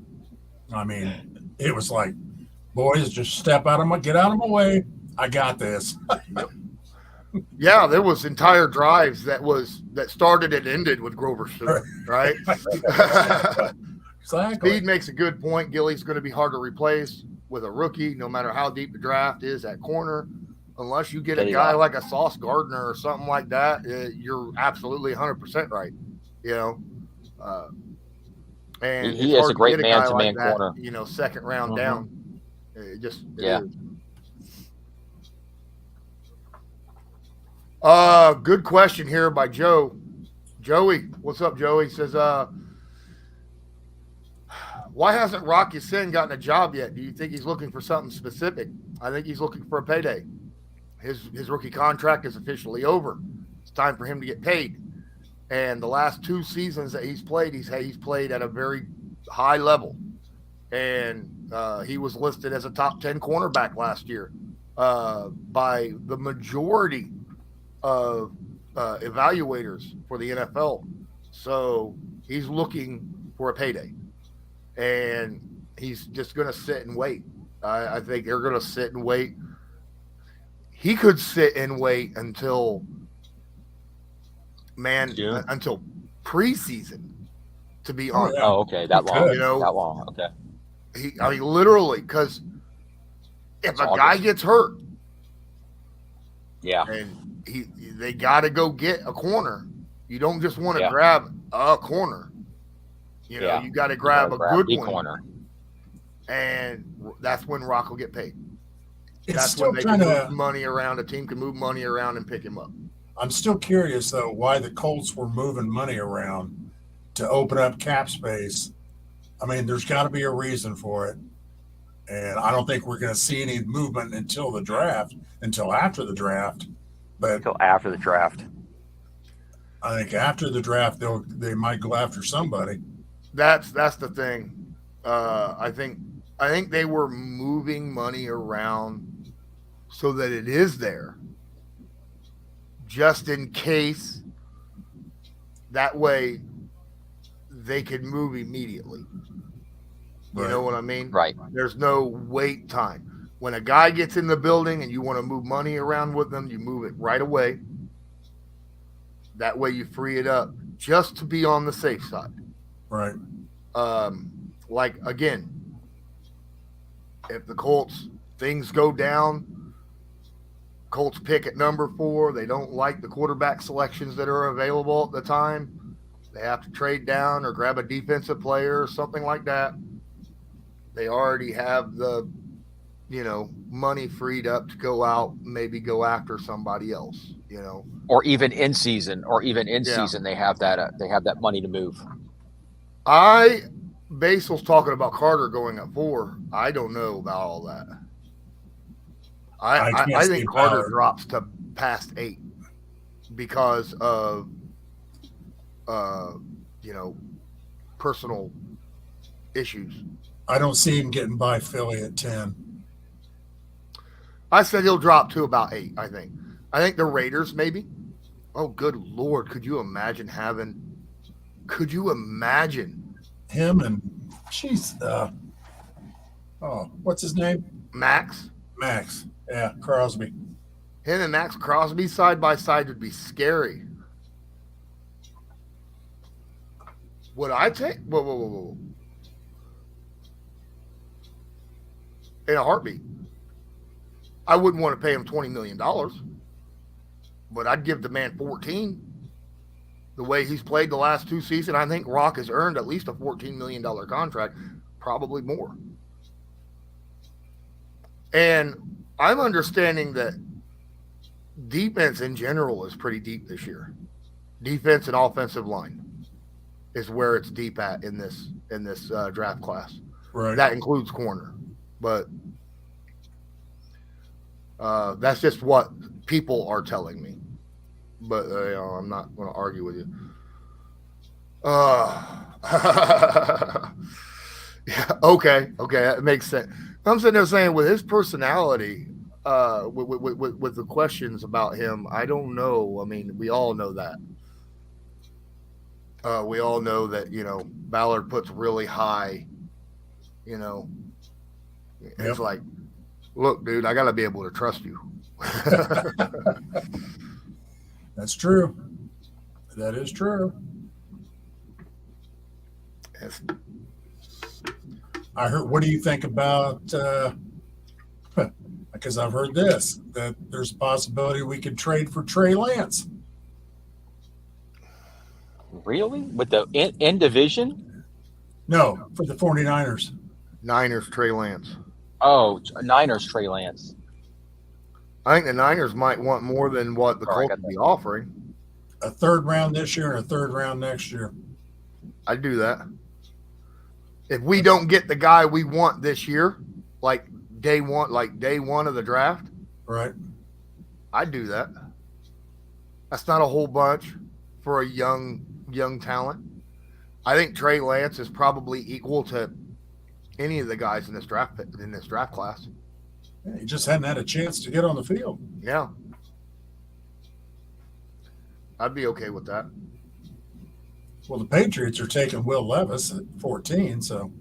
I mean, it was like, boys, just get out of my way. I got this. Yeah, there was entire drives that started and ended with Grover Stewart, right? Exactly. Speed makes a good point. Gilly's going to be hard to replace with a rookie, no matter how deep the draft is at corner. Unless you get a guy like a Sauce Gardner or something like that, you're absolutely 100% right. And he is a great man-to-man like corner. Second round down. It is. Good question here by Joe. Joey, what's up, Joey? Says, why hasn't Rocky Sin gotten a job yet? Do you think he's looking for something specific? I think he's looking for a payday. His rookie contract is officially over. It's time for him to get paid. And the last 2 seasons that he's played at a very high level. And he was listed as a top 10 cornerback last year by the majority of evaluators for the NFL. So he's looking for a payday. And he's just going to sit and wait. I think they're going to sit and wait. He could sit and wait until preseason, to be honest. Oh, okay, that long. You know, that long. Okay. I mean, literally, because if a guy gets hurt, and they got to go get a corner. You don't just want to grab a corner. You know, you got to grab a good one. Corner. And that's when Rock will get paid. That's when they can move money around. A team can move money around and pick him up. I'm still curious, though, why the Colts were moving money around to open up cap space. I mean, there's got to be a reason for it. And I don't think we're going to see any movement until after the draft. But until after the draft. I think after the draft, they might go after somebody. That's the thing. I think they were moving money around so that it is there, just in case. That way, they could move immediately. You know what I mean? Right. There's no wait time. When a guy gets in the building and you want to move money around with them, you move it right away. That way you free it up just to be on the safe side. Right. Like, again, if the Colts, things go down, Colts pick at number 4, they don't like the quarterback selections that are available at the time, they have to trade down or grab a defensive player or something like that. They already have the, money freed up to go out, maybe go after somebody else, Or even in season, they have that money to move. Basil's talking about Carter going at 4. I don't know about all that. I think Carter drops to past 8 because of personal issues. I don't see him getting by Philly at 10. I said he'll drop to about 8, I think. I think the Raiders maybe. Oh, good Lord. Could you imagine him and what's his name? Max. Yeah, Crosby. Him and Max Crosby side by side would be scary. Would I take? Whoa. In a heartbeat. I wouldn't want to pay him $20 million, but I'd give the man 14. The way he's played the last 2 seasons, I think Rock has earned at least a $14 million contract, probably more. And I'm understanding that defense in general is pretty deep this year. Defense and offensive line is where it's deep at in this draft class. Right. That includes corner, but that's just what people are telling me. But I'm not going to argue with you. Yeah, okay, that makes sense. I'm sitting there saying, with his personality, with the questions about him, I don't know. I mean, we all know that. We all know that Ballard puts really high. It's like, look, dude, I got to be able to trust you. That's true. That is true. Yes. I heard. What do you think about? Because I've heard this, that there's a possibility we could trade for Trey Lance. Really? With the in division? No, for the 49ers. Niners, Trey Lance. Oh, Niners, Trey Lance. I think the Niners might want more than what the Colts would be offering. A 3rd round this year and a 3rd round next year. I'd do that. If we don't get the guy we want this year, like day one of the draft, right? I'd do that. That's not a whole bunch for a young talent. I think Trey Lance is probably equal to any of the guys in this draft class. Yeah, he just hadn't had a chance to get on the field. Yeah. I'd be okay with that. Well, the Patriots are taking Will Levis at 14, so.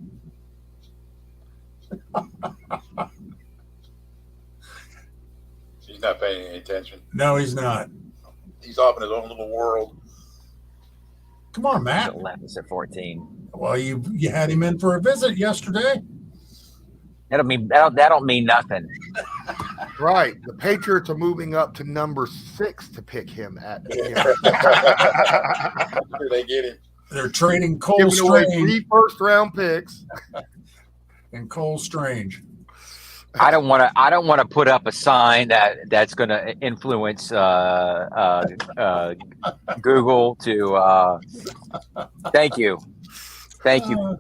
He's not paying any attention. No, he's not. He's off in his own little world. Come on, Matt. Levis at 14. Well, you had him in for a visit yesterday. That don't mean nothing. Right. The Patriots are moving up to number 6 to pick him at. After they get him. They're trading Cole Giving away Strange 3 first-round picks. and Cole Strange. I don't want to put up a sign that's going to influence Google to. Thank you,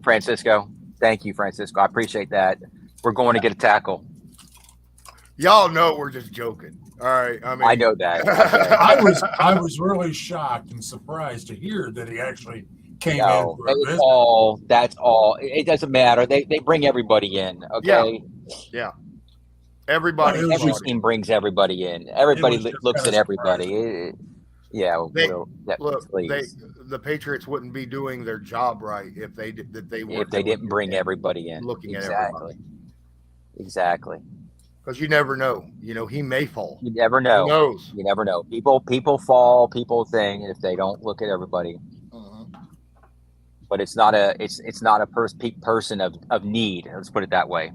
Francisco. Thank you, Francisco. I appreciate that. We're going to get a tackle. Y'all know we're just joking. All right. I know that. I was really shocked and surprised to hear that he actually came in for a visit. That's all. It doesn't matter. They bring everybody in. Okay. Yeah. Everybody. Every team brings everybody in. Everybody looks at everybody. The Patriots wouldn't be doing their job right if they didn't bring everybody in. Looking at everybody. Exactly. Because you never know. He may fall. You never know. Who knows? You never know. People fall. People think if they don't look at everybody. But it's not a person of need. Let's put it that way.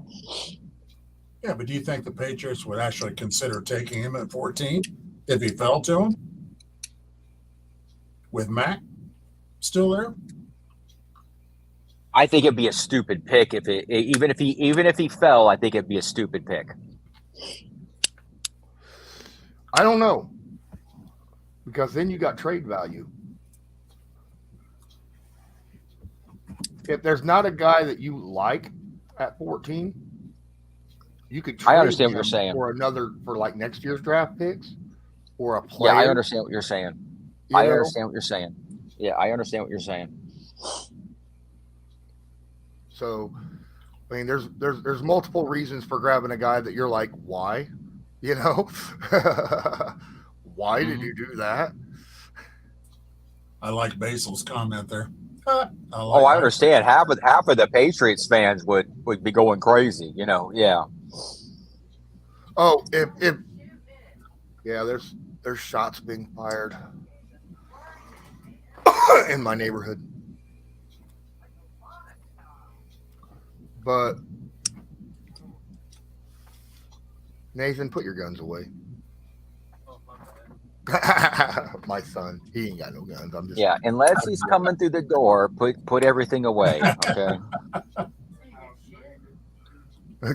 Yeah, but do you think the Patriots would actually consider taking him at 14 if he fell to him? With Mac still there? I think it'd be a stupid pick even if he fell. I think it'd be a stupid pick. I don't know, because then you got trade value. If there's not a guy that you like at 14, you could trade I understand him what you're saying for like next year's draft picks or a player. Yeah, I understand what you're saying. Understand what you're saying. Yeah, I understand what you're saying. So, I mean, there's multiple reasons for grabbing a guy that you're like, why? Why did you do that? I like Basil's comment there. I understand. Half of the Patriots fans would be going crazy. Yeah. Oh, if there's shots being fired in my neighborhood. But Nathan, put your guns away. My son, he ain't got no guns. I'm just unless he's coming through the door, put everything away. Okay.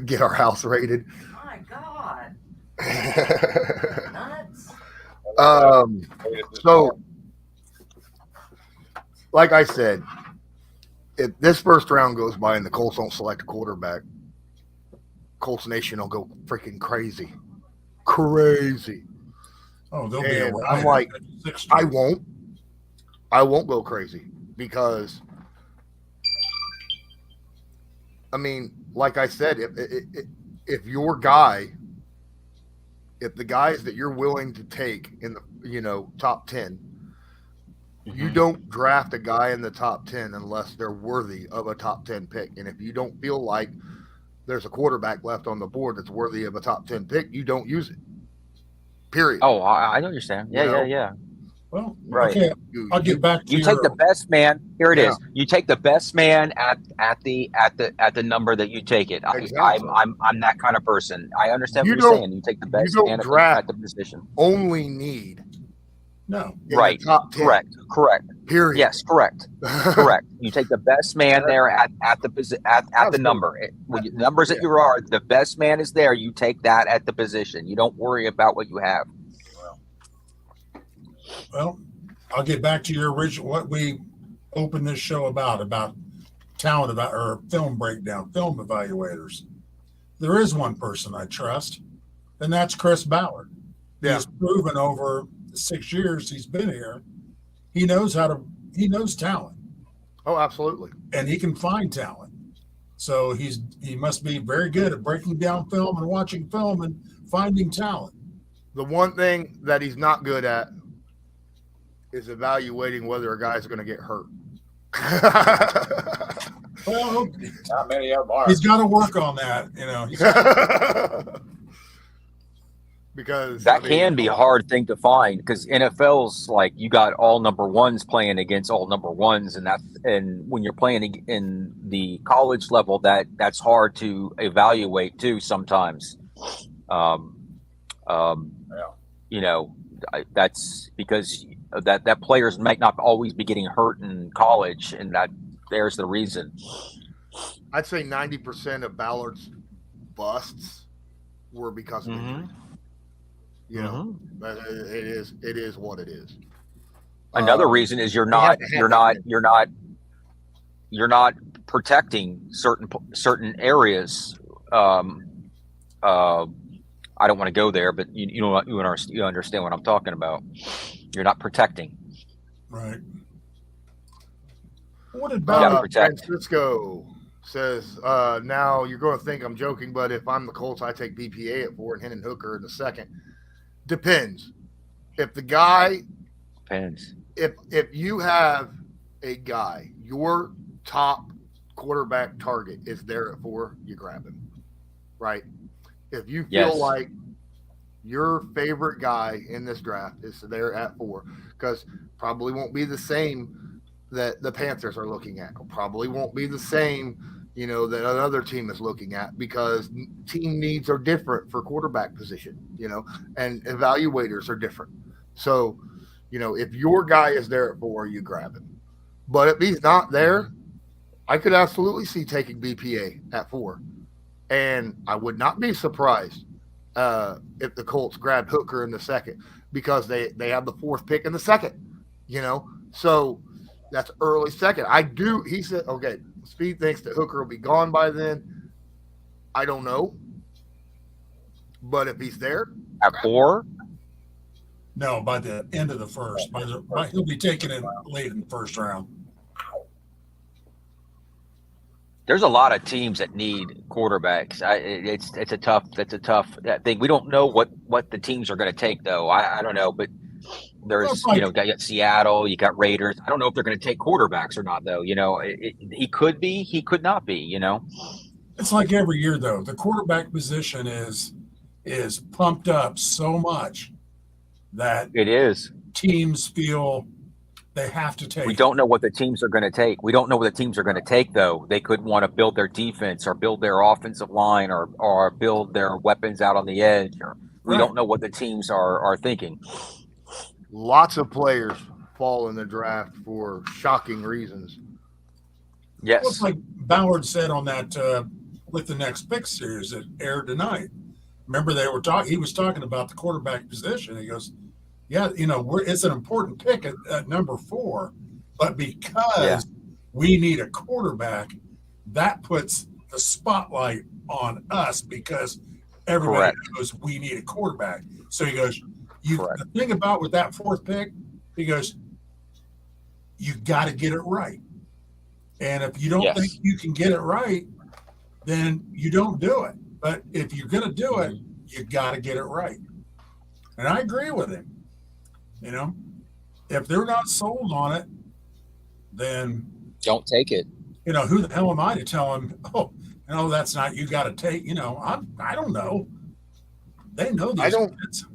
Get our house raided. My God. Nuts. So, like I said, if this first round goes by and the Colts don't select a quarterback, Colts Nation will go freaking crazy. Oh, they'll be a I'm like, I won't go crazy because, I mean, like I said, if your guy, if the guys that you're willing to take in the top 10, you don't draft a guy in the top 10 unless they're worthy of a top 10 pick. And if you don't feel like there's a quarterback left on the board that's worthy of a top 10 pick, you don't use it. Period. Oh, I know what you're saying. Yeah. Well, right. Okay, I'll get back to you. Take the best man. Here it is. You take the best man at the number that you take it. Exactly. I'm that kind of person. I understand what you're saying. You take the best man at the position. Only need. No. Right. Top 10. Correct. Period. Yes. Correct. You take the best man there at the number. The numbers that you are, the best man is there. You take that at the position. You don't worry about what you have. Well, I'll get back to your original, what we opened this show about talent or film breakdown, film evaluators. There is one person I trust, and that's Chris Ballard. Yeah. He's proven over the 6 years he's been here, he knows talent, Oh, absolutely. and he can find talent. So he must be very good at breaking down film and watching film and finding talent. The one thing that he's not good at is evaluating whether a guy's going to get hurt. Well, Not many of them are. he's got to work on that, Because That can be a hard thing to find because NFL's like you got all number ones playing against all number ones, and when you're playing in the college level, that's hard to evaluate too sometimes. That's because that players might not always be getting hurt in college, and there's the reason. I'd say 90% of Ballard's busts were because of injury. But it is what it is. Another reason is you're not protecting certain areas. I don't want to go there, but you understand what I'm talking about. You're not protecting. Right. What did You gotta Ballard? protect. Francisco says, now you're going to think I'm joking, but if I'm the Colts, I take BPA at 4 and Hendon Hooker in the second. Depends. If the guy, Depends. if you have a guy, your top quarterback target is there at 4, you grab him, right? If you feel Yes. like your favorite guy in this draft is there at 4, because probably won't be the same that the Panthers are looking at. Probably won't be the same, that another team is looking at, because team needs are different for quarterback position, and evaluators are different. So, if your guy is there at 4, you grab him. But if he's not there, I could absolutely see taking BPA at 4. And I would not be surprised if the Colts grabbed Hooker in the second, because they have the 4th pick in the second, So that's early second. He said, okay, Speed thinks that Hooker will be gone by then. I don't know. But if he's there. At 4? No, by the end of the first. He'll be taken in late in the first round. There's a lot of teams that need quarterbacks. It's a tough thing. We don't know what the teams are going to take though. I don't know, but there's you got Seattle, you got Raiders. I don't know if they're going to take quarterbacks or not though. He could be, he could not be. It's like every year though. The quarterback position is pumped up so much that it is. Teams feel they have to take. We don't know what the teams are going to take. We don't know what the teams are going to take, though. They could want to build their defense or build their offensive line or build their weapons out on the edge. We don't know what the teams are thinking. Lots of players fall in the draft for shocking reasons. Yes. Well, it's like Ballard said on that with the next pick series that aired tonight. Remember he was talking about the quarterback position. He goes, yeah, it's an important pick at number 4, but because we need a quarterback, that puts the spotlight on us because everybody knows we need a quarterback. So he goes, the thing about with that 4th pick, he goes, you got to get it right. And if you don't think you can get it right, then you don't do it. But if you're going to do it, you got to get it right. And I agree with him. If they're not sold on it, then don't take it. Who the hell am I to tell them, that's not, you got to take, I don't know. They know these kids.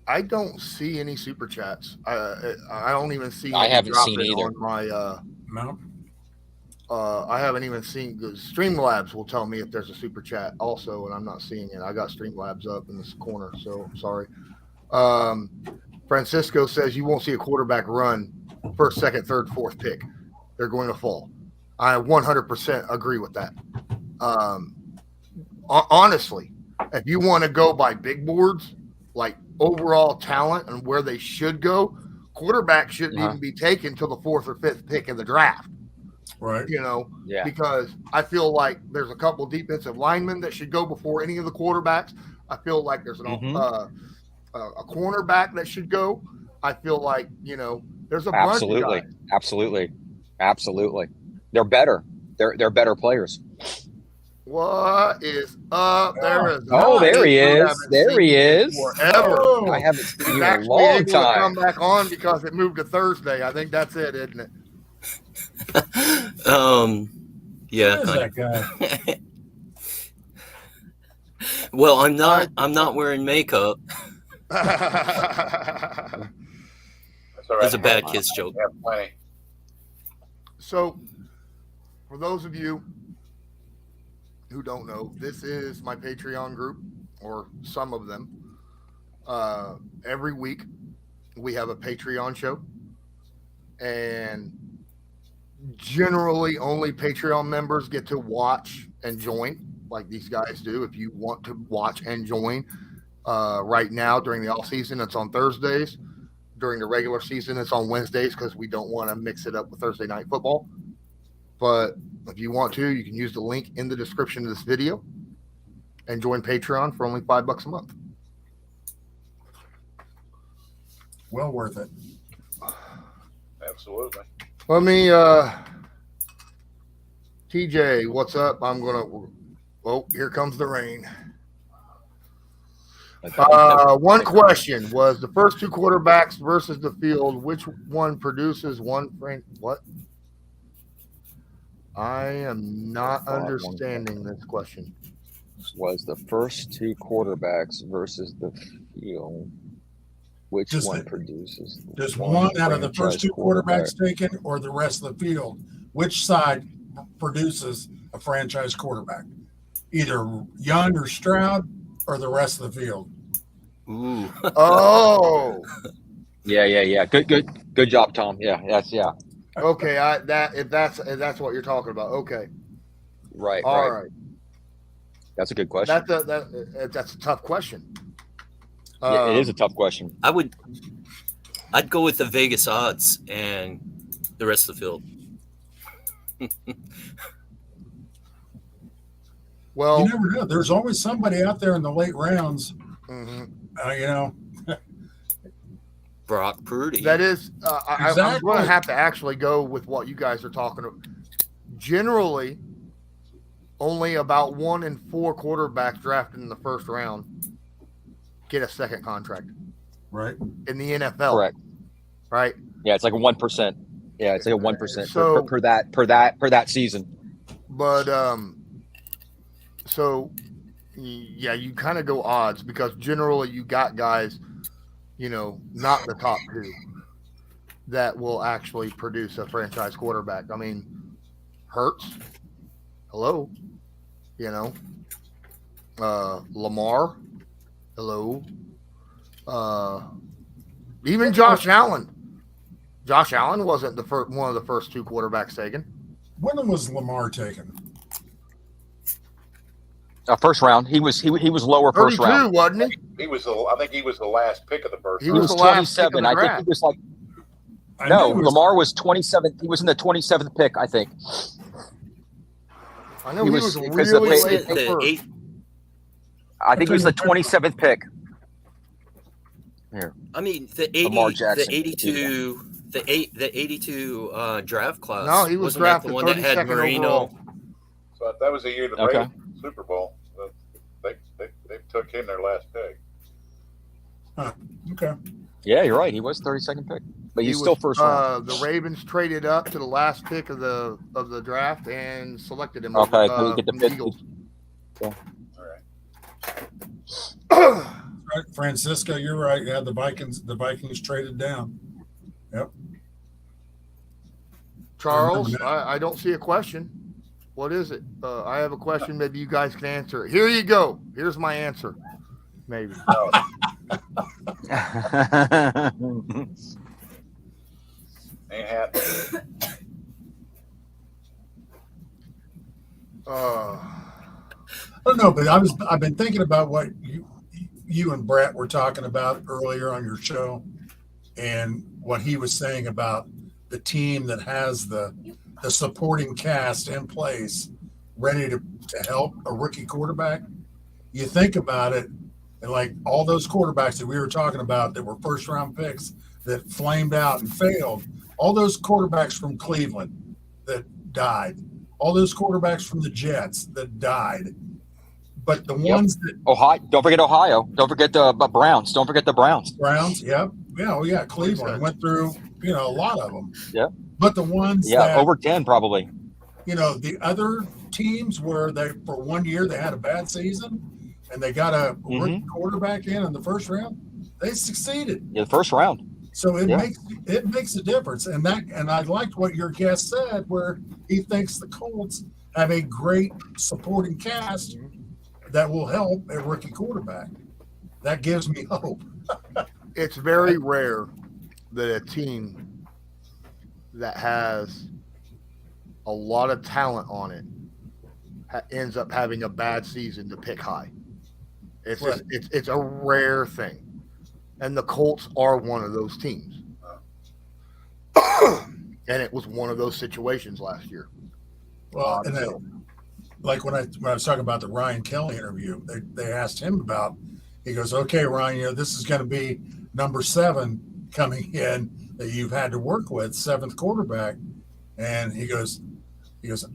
I don't see any super chats. I don't even see. I haven't seen either. On my, no. I haven't even seen. Streamlabs will tell me if there's a super chat also, and I'm not seeing it. I got Streamlabs up in this corner, so I'm sorry. Francisco says you won't see a quarterback run 1st, 2nd, 3rd, 4th pick. They're going to fall. I 100% agree with that. Honestly, if you want to go by big boards, like overall talent and where they should go, quarterback shouldn't even be taken till the 4th or 5th pick in the draft. Right. Because I feel like there's a couple defensive linemen that should go before any of the quarterbacks. I feel like there's a cornerback that should go. I feel like, there's a bunch of guys. Absolutely. They're better. They're better players. What is up? There is. Oh, there he is. There he is. Forever. Oh, I haven't seen He's you in a actually long able to time. come back on because it moved to Thursday. I think that's it, isn't it? who Yeah. is Kind that guy? Well, I'm not wearing makeup. That's all right. It's a bad kiss joke. We have plenty. So, for those of you who don't know, this is my Patreon group, or some of them. Every week, we have a Patreon show, and generally only Patreon members get to watch and join, like these guys do. If you want to watch and join, right now during the off season, it's on Thursdays. During the regular season, it's on Wednesdays because we don't want to mix it up with Thursday night football. But if you want to, you can use the link in the description of this video and join Patreon for only $5 a month. Well worth it. Absolutely. Let me, TJ, what's up? Oh, here comes the rain. One question was the first two quarterbacks versus the field. Which one produces one frame? What? I am not understanding this question. Was the first two quarterbacks versus the field. Which Just one the- produces? Does one out of the first two quarterbacks taken or the rest of the field? Which side produces a franchise quarterback? Either Young or Stroud or the rest of the field? Ooh. Oh, Yeah. Good job, Tom. Yeah. okay. If that's what you're talking about. Okay. Right. All right. right. That's a good question. That's a tough question. Yeah, it is a tough question. I'd go with the Vegas odds and the rest of the field. Well, You never know. There's always somebody out there in the late rounds. mhm. Brock Purdy. That is, I'm Exactly. going to have to actually go with what you guys are talking about. Generally, only about 1 in 4 quarterbacks drafted in the first round get a second contract Right. in the NFL. Correct. Right. Yeah, it's like a 1%. Yeah, it's like a 1% So- per that season. But so yeah, you kind of go odds because generally you got guys, not the top 2 that will actually produce a franchise quarterback. I mean, Hurts, hello, Lamar, hello, even Josh Allen. Josh Allen wasn't one of the first 2 quarterbacks taken. When was Lamar taken? First round. He was lower first 32, round. wasn't he? I think he was the last pick of the first. He He round. was was the last pick of 27. the I think draft. he was like I no. knew it was- Lamar was 27. He was in the 27th pick, I think. I know He he was- was because really the- late the first. 8 I think he was the 27th pick. I mean the 80 Lamar Jackson. the 82 the 82 draft class. No, he was Wasn't that drafted the one that had 32nd Marino. overall. So that was the year the Okay. Ravens won the Super Bowl. So they took him their last pick. Okay. Yeah, you're right. He was 32nd pick, but he's He still was, first round. The Ravens traded up to the last pick of the draft and selected him. Okay, over, so you get the from fifth. Eagles. All right. Right, Francisco, you're right. Yeah, the Vikings traded down. Charles, I don't see a question. What is it? I have a question. Maybe you guys can answer it. Here you go. Here's my answer. Maybe. Ain't happening. I don't know, but I've been thinking about what you and Brett were talking about earlier on your show, and what he was saying about the team that has the supporting cast in place, ready to help a rookie quarterback. You think about it, And like all those quarterbacks that we were talking about that were first round picks that flamed out and failed, all those quarterbacks from Cleveland that died, all those quarterbacks from the Jets that died. But the ones that Ohio, don't forget Ohio. Don't forget the Browns. Don't forget the Browns. Yep. Yeah. Oh, yeah. Cleveland went through, a lot of them. Yeah. But the ones that over 10 probably. The other teams where they for 1 year they had a bad season and they got a rookie quarterback in the first round, they succeeded. Yeah, the first round. So it makes a difference. And I liked what your guest said, where he thinks the Colts have a great supporting cast that will help a rookie quarterback. That gives me hope. It's very rare that a team that has a lot of talent on it ends up having a bad season to pick high. It's a rare thing. And the Colts are one of those teams. And it was one of those situations last year. Well, like when I was talking about the Ryan Kelly interview, they asked him about, he goes, okay, Ryan, this is going to be number 7 coming in that you've had to work with, 7th quarterback. And he goes,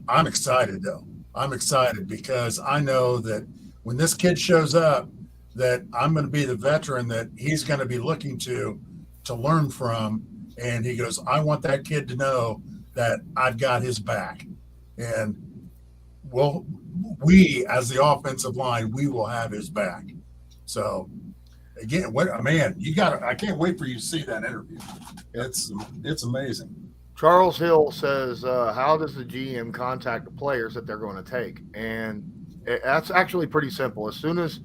I'm excited though. I'm excited because I know that when this kid shows up, that I'm going to be the veteran that he's going to be looking to learn from. And he goes, I want that kid to know that I've got his back. And we as the offensive line, we will have his back. So again, I can't wait for you to see that interview. It's amazing. Charles Hill says, how does the GM contact the players that they're going to take? And that's actually pretty simple. As soon as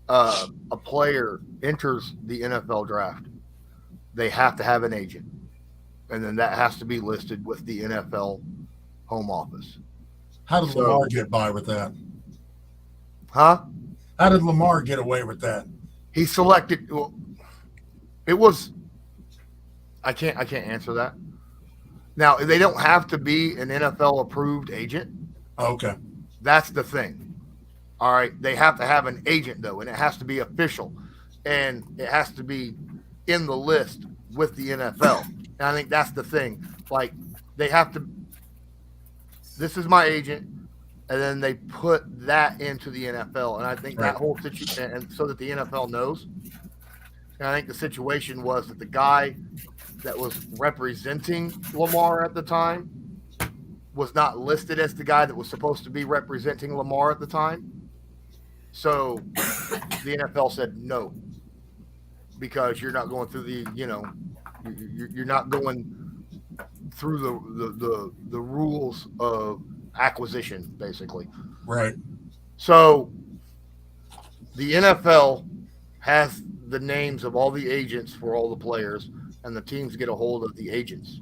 a player enters the NFL draft, they have to have an agent. And then that has to be listed with the NFL home office. How did Lamar get by with that? Huh? How did Lamar get away with that? He selected. Well, it was. I can't answer that. Now they don't have to be an NFL approved agent. Okay. That's the thing. All right. They have to have an agent though, and it has to be official, and it has to be in the list with the NFL. And I think that's the thing. Like they have to. This is my agent. And then they put that into the NFL. And I think that whole situation, and so that the NFL knows. And I think the situation was that the guy that was representing Lamar at the time was not listed as the guy that was supposed to be representing Lamar at the time. So the NFL said no, because you're not going through you're not going through the rules of acquisition, basically. Right. So the NFL has the names of all the agents for all the players, and the teams get a hold of the agents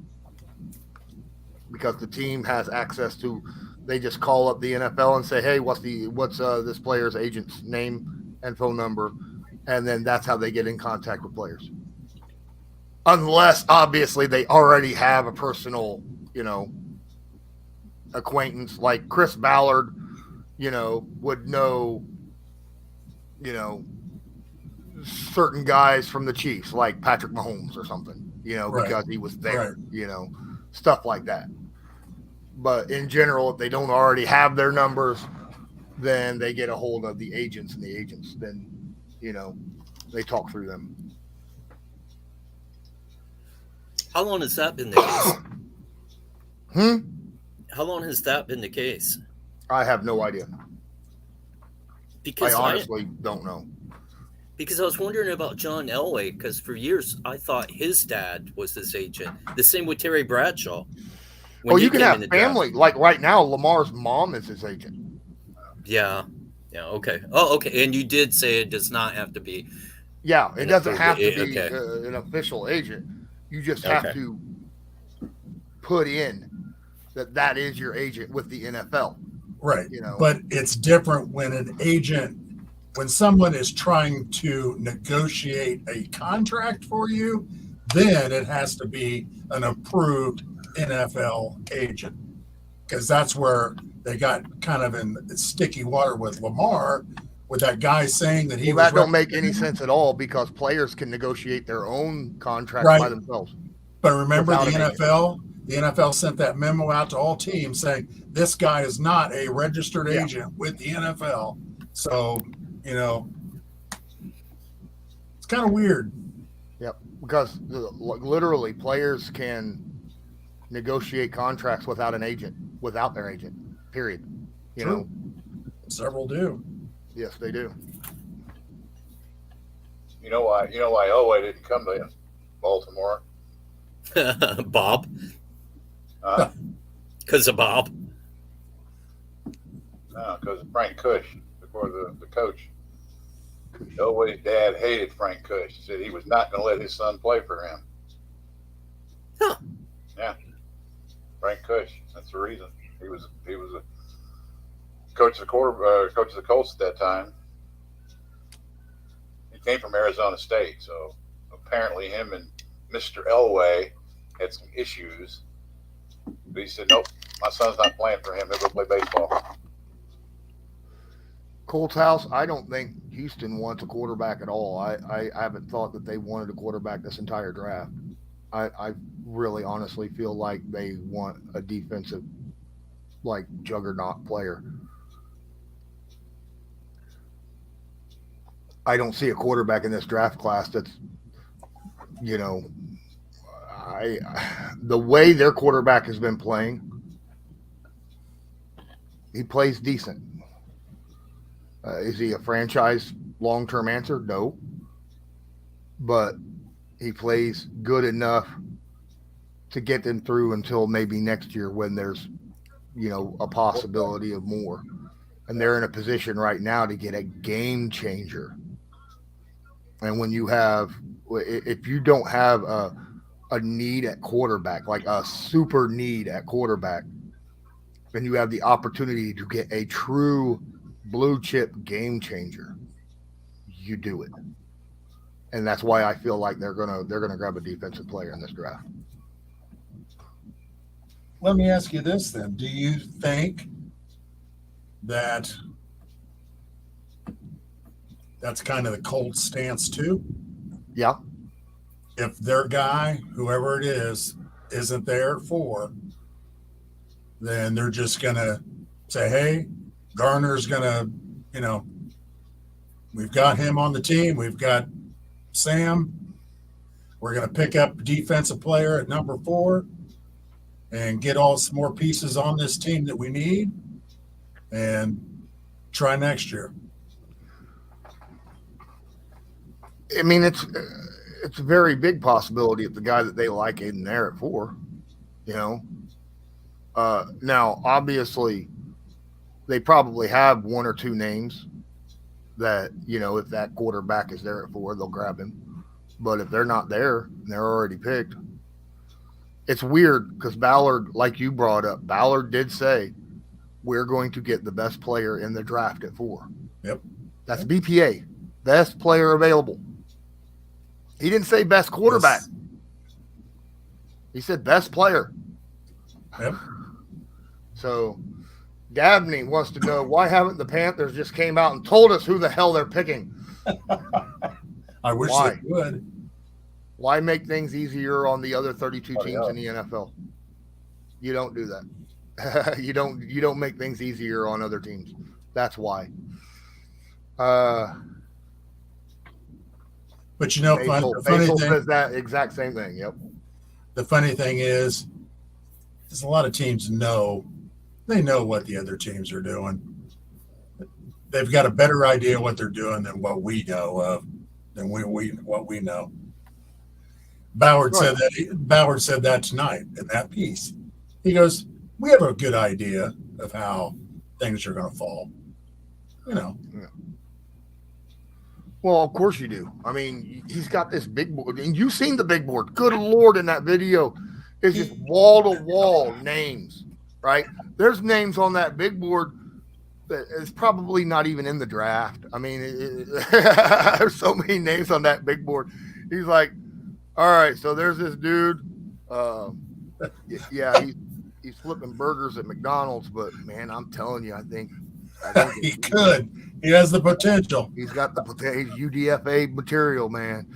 because the team has access to. They just call up the NFL and say, "Hey, what's this player's agent's name and phone number?" And then that's how they get in contact with players. Unless obviously they already have a personal, acquaintance, like Chris Ballard, would know, certain guys from the Chiefs, like Patrick Mahomes or something, because he was there, stuff like that. But in general, if they don't already have their numbers, then they get a hold of the agents, and the agents then, they talk through them. How long has that been the case? How long has that been the case? I have no idea. Because I honestly don't know. Because I was wondering about John Elway, because for years I thought his dad was his agent. The same with Terry Bradshaw. You can have family. Like right now, Lamar's mom is his agent. Yeah. Yeah. Okay. Oh, okay. And you did say it does not have to be. Yeah, it doesn't have to be an official agent. You just have to put in that is your agent with the NFL. Right. But it's different when someone is trying to negotiate a contract for you, then it has to be an approved NFL agent, because that's where they got kind of in sticky water with Lamar, with that guy saying that he Well, was that don't make any sense at all because players can negotiate their own contracts by Right. themselves. But remember, without the an agent. NFL sent that memo out to all teams saying this guy is not a registered Yeah. agent with the NFL. So, you know, it's kind of weird. Yep, because literally players can negotiate contracts without an agent, without their agent. Period. You True. know. Several do. Yes, they do. You know why Owen didn't come to Baltimore? Bob, Huh? because of Bob. No, because of Frank Cush, before the coach. Elway's dad hated Frank Cush. He said he was not going to let his son play for him. Huh. Yeah. Frank Cush. That's the reason. He was a coach of the Colts at that time. He came from Arizona State, so apparently him and Mr. Elway had some issues. But he said, "Nope, my son's not playing for him. He'll go play baseball." Colts house, I don't think Houston wants a quarterback at all. I haven't thought that they wanted a quarterback this entire draft. I really honestly feel like they want a defensive, like, juggernaut player. I don't see a quarterback in this draft class that's, you know, the way their quarterback has been playing, he plays decent. Is he a franchise long-term answer? No. But he plays good enough to get them through until maybe next year when there's, you know, a possibility of more. And they're in a position right now to get a game changer. And when you have, if you don't have a need at quarterback, like a super need at quarterback, then you have the opportunity to get a true blue chip game changer. You do it. And that's why I feel like they're gonna grab a defensive player in this draft. Let me ask you this then. Do you think that that's kind of the Colts stance too? Yeah. If their guy, whoever it is, isn't there at 4, then they're just going to say, hey, Garner's going to, you know, we've got him on the team. We've got Sam. We're going to pick up a defensive player at number 4 and get all some more pieces on this team that we need and try next year. I mean, it's a very big possibility if the guy that they like isn't there at 4, you know. Now, obviously, they probably have 1 or 2 names that, you know, if that quarterback is there at 4, they'll grab him. But if they're not there and they're already picked, it's weird because Ballard, like you brought up, Ballard did say, we're going to get the best player in the draft at 4. Yep. That's BPA, best player available. He didn't say best quarterback. Yes. He said best player. Yep. So Dabney wants to know, why haven't the Panthers just came out and told us who the hell they're picking? I wish Why? they would. Why make things easier on the other 32 teams in the NFL? You don't do that. You don't make things easier on other teams. That's why. But you know, the funny Faisal thing says that exact same thing. Yep. The funny thing is a lot of teams know what the other teams are doing. They've got a better idea what they're doing than what we know of, than what we know. Ballard said that tonight in that piece. He goes, we have a good idea of how things are going to fall. You know. Yeah. Well, of course you do. I mean, he's got this big board, and you've seen the big board. Good Lord, in that video, it's just wall-to-wall names, right? There's names on that big board that is probably not even in the draft. I mean, there's so many names on that big board. He's like, all right, so there's this dude. Yeah, he's flipping burgers at McDonald's, but, man, I'm telling you, I think he could. He has the potential. He's got the potential. He's UDFA material, man.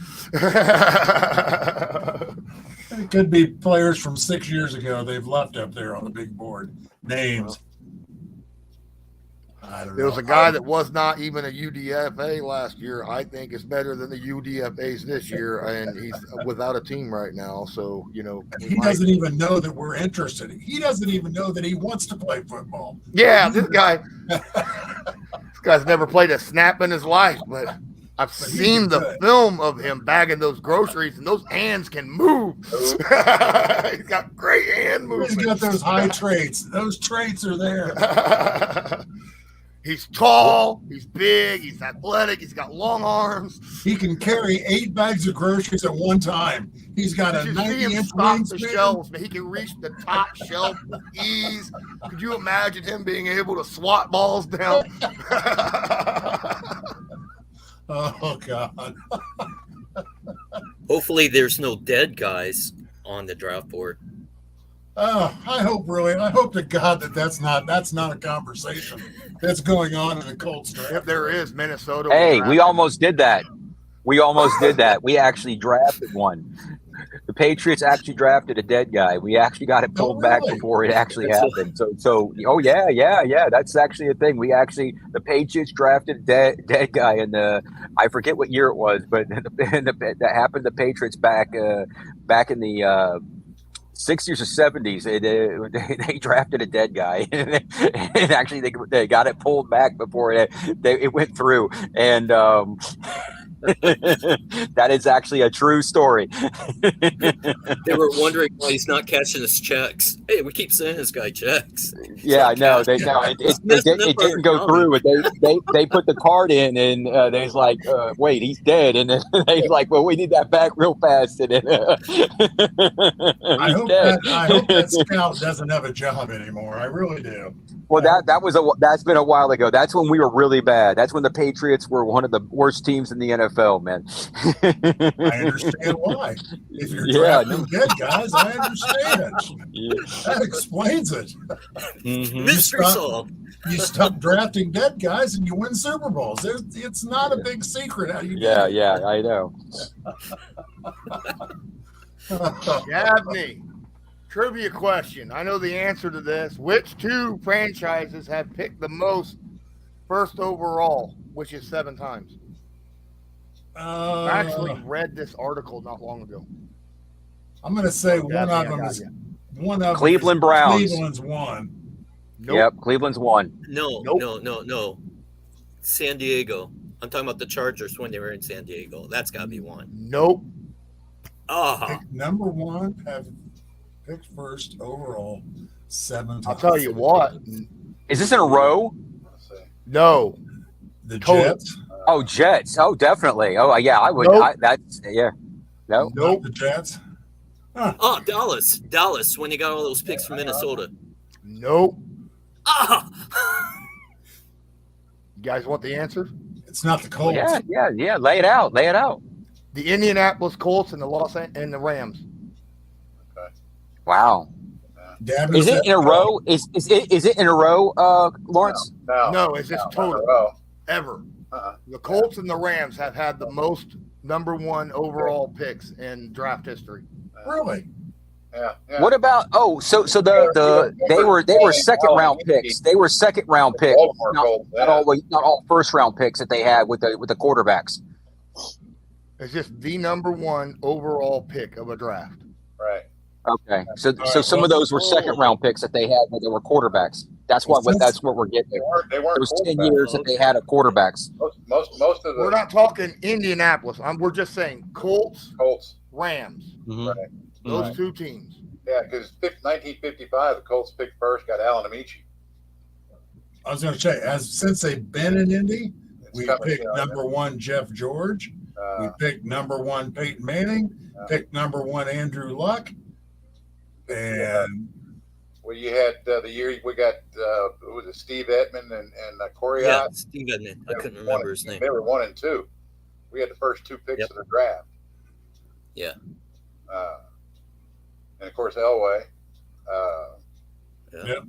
It could be players from 6 years ago. They've left up there on the big board. Names. I don't know. There was a guy that was not even a UDFA last year. I think is better than the UDFAs this year, and he's without a team right now. So, you know. He doesn't even know that we're interested. He doesn't even know that he wants to play football. Yeah, this guy's never played a snap in his life, but I've seen the film of him bagging those groceries, and those hands can move. He's got great hand movement. He's got those high traits. Those traits are there. He's tall, he's big, he's athletic, he's got long arms. He can carry 8 bags of groceries at one time. He's got a 90-inch the shelves, man. He can reach the top shelf with ease. Could you imagine him being able to swat balls down? Oh, God. Hopefully, there's no dead guys on the draft board. I hope to God that's not a conversation that's going on in the Colts draft. If there is, Minnesota. Hey, we almost did that. We actually drafted one. The Patriots actually drafted a dead guy. We actually got it pulled back before it actually happened. So, oh yeah. That's actually a thing. The Patriots drafted a dead guy in I forget what year it was, but that happened to the Patriots back in the 60s or 70s. They drafted a dead guy, and actually they got it pulled back before it went through, and that is actually a true story. They were wondering why he's not cashing his checks. Hey, we keep sending this guy checks. Yeah, I know. It didn't go through. They put the card in, and they was like, "Wait, he's dead." And then they was like, "Well, we need that back real fast." And then I hope that scout doesn't have a job anymore. I really do. Well, that's been a while ago. That's when we were really bad. That's when the Patriots were one of the worst teams in the NFL, man. I understand why. If you're drafting dead guys, I understand. Yeah. That explains it. Mm-hmm. Mystery solved. You stop drafting dead guys and you win Super Bowls. It's not a big secret how you do it. Yeah, I know. Gabney. Trivia question. I know the answer to this. Which 2 franchises have picked the most first overall, which is 7 times? I actually read this article not long ago. I'm going to say one of Cleveland Browns. Cleveland's one. Nope. Yep, Cleveland's one. No. San Diego. I'm talking about the Chargers when they were in San Diego. That's got to be one. Nope. Number 1 have picked first overall 7 times. I'll tell you what. Is this in a row? No. The Jets. Oh, Jets. Oh, definitely. Oh, yeah, I would. Nope. No. Nope. The Jets. Huh. Oh, Dallas, when you got all those picks from Minnesota. Nope. Ah! You guys want the answer? It's not the Colts. Yeah. Lay it out. The Indianapolis Colts and the Rams. Okay. Wow. Is it in a row? Is it in a row, Lawrence? No, it's just total ever. The Colts and the Rams have had the most number 1 overall picks in draft history. Really? Yeah. What about they were second round picks. They were second round picks. Not all first round picks that they had with the quarterbacks. It's just the number 1 overall pick of a draft. Right. Okay. So some of those were second round picks that they had when they were quarterbacks. That's what we're getting. They weren't. It was 10 years that they had at quarterbacks. Most of the. We're not talking Indianapolis. We're just saying Colts, Rams. Mm-hmm. Right. Those 2 teams. Yeah, because 1955, the Colts picked first, got Alan Amici. I was going to say, since they've been in Indy, we picked number 1 Jeff George. We picked number 1 Peyton Manning. Picked number 1 Andrew Luck. And well, you had the year we got was it Steve Edmond and Corey? Yeah, Steve Edmond. I couldn't remember his name. They were 1 and 2. We had the first 2 picks of the draft. Yeah. And of course Elway. Yep.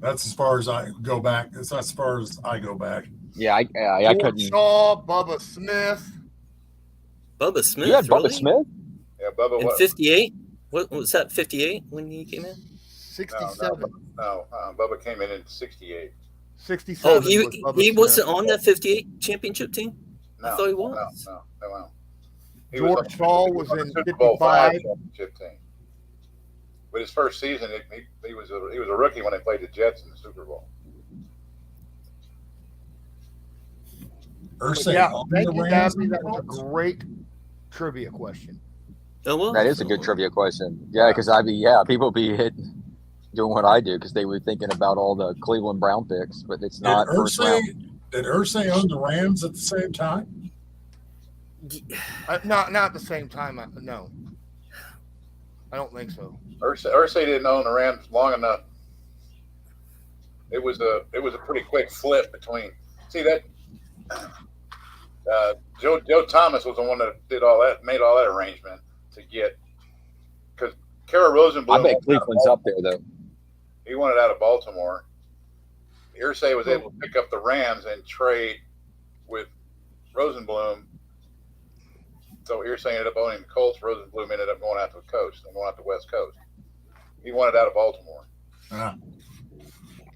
That's as far as I go back. That's as far as I go back. Yeah, I George couldn't. Shaw, Bubba Smith. Bubba Smith. You had Bubba really? Smith? Yeah, Bubba. In 58? What was that? 58 when he came in? 67. No. Bubba came in 68. 67. Oh, he was Bubba Smith. wasn't on that 58 championship team. No, I thought he was. No. He George Shaw was in Super Bowl 5 55. championship team. But his first season, he was a rookie when they played the Jets in the Super Bowl. Ursay Yeah, owned thank the you, Rams Dabney. and the That was a Colts? great trivia question. Oh, well. That is a good trivia question. Yeah, because people be doing what I do because they were thinking about all the Cleveland Brown picks, but it's not first round. Did Ursay own the Rams at the same time? Not at the same time. No, I don't think so. Ursay didn't own the Rams long enough. It was a pretty quick flip between. See that Joe Thomas was the one that did all that, made all that arrangement to get, because Kara Rosenblum. I bet Cleveland's up there though. He wanted out of Baltimore. Irsay was able to pick up the Rams and trade with Rosenblum. So Irsay ended up owning the Colts. Rosenblum ended up going out to the coast and going out to the West Coast. He wanted out of Baltimore.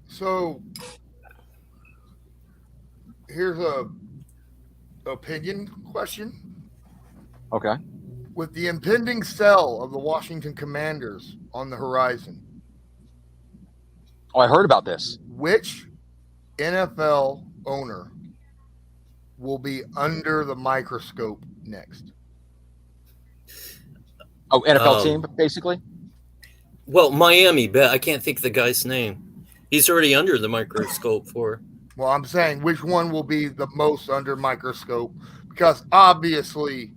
So here's a opinion question. Okay. With the impending sell of the Washington Commanders on the horizon, Oh, I heard about this. which NFL owner will be under the microscope next? Oh, NFL team, basically? Well, Miami, but I can't think of the guy's name. He's already under the microscope for. Well, I'm saying which one will be the most under microscope, because obviously,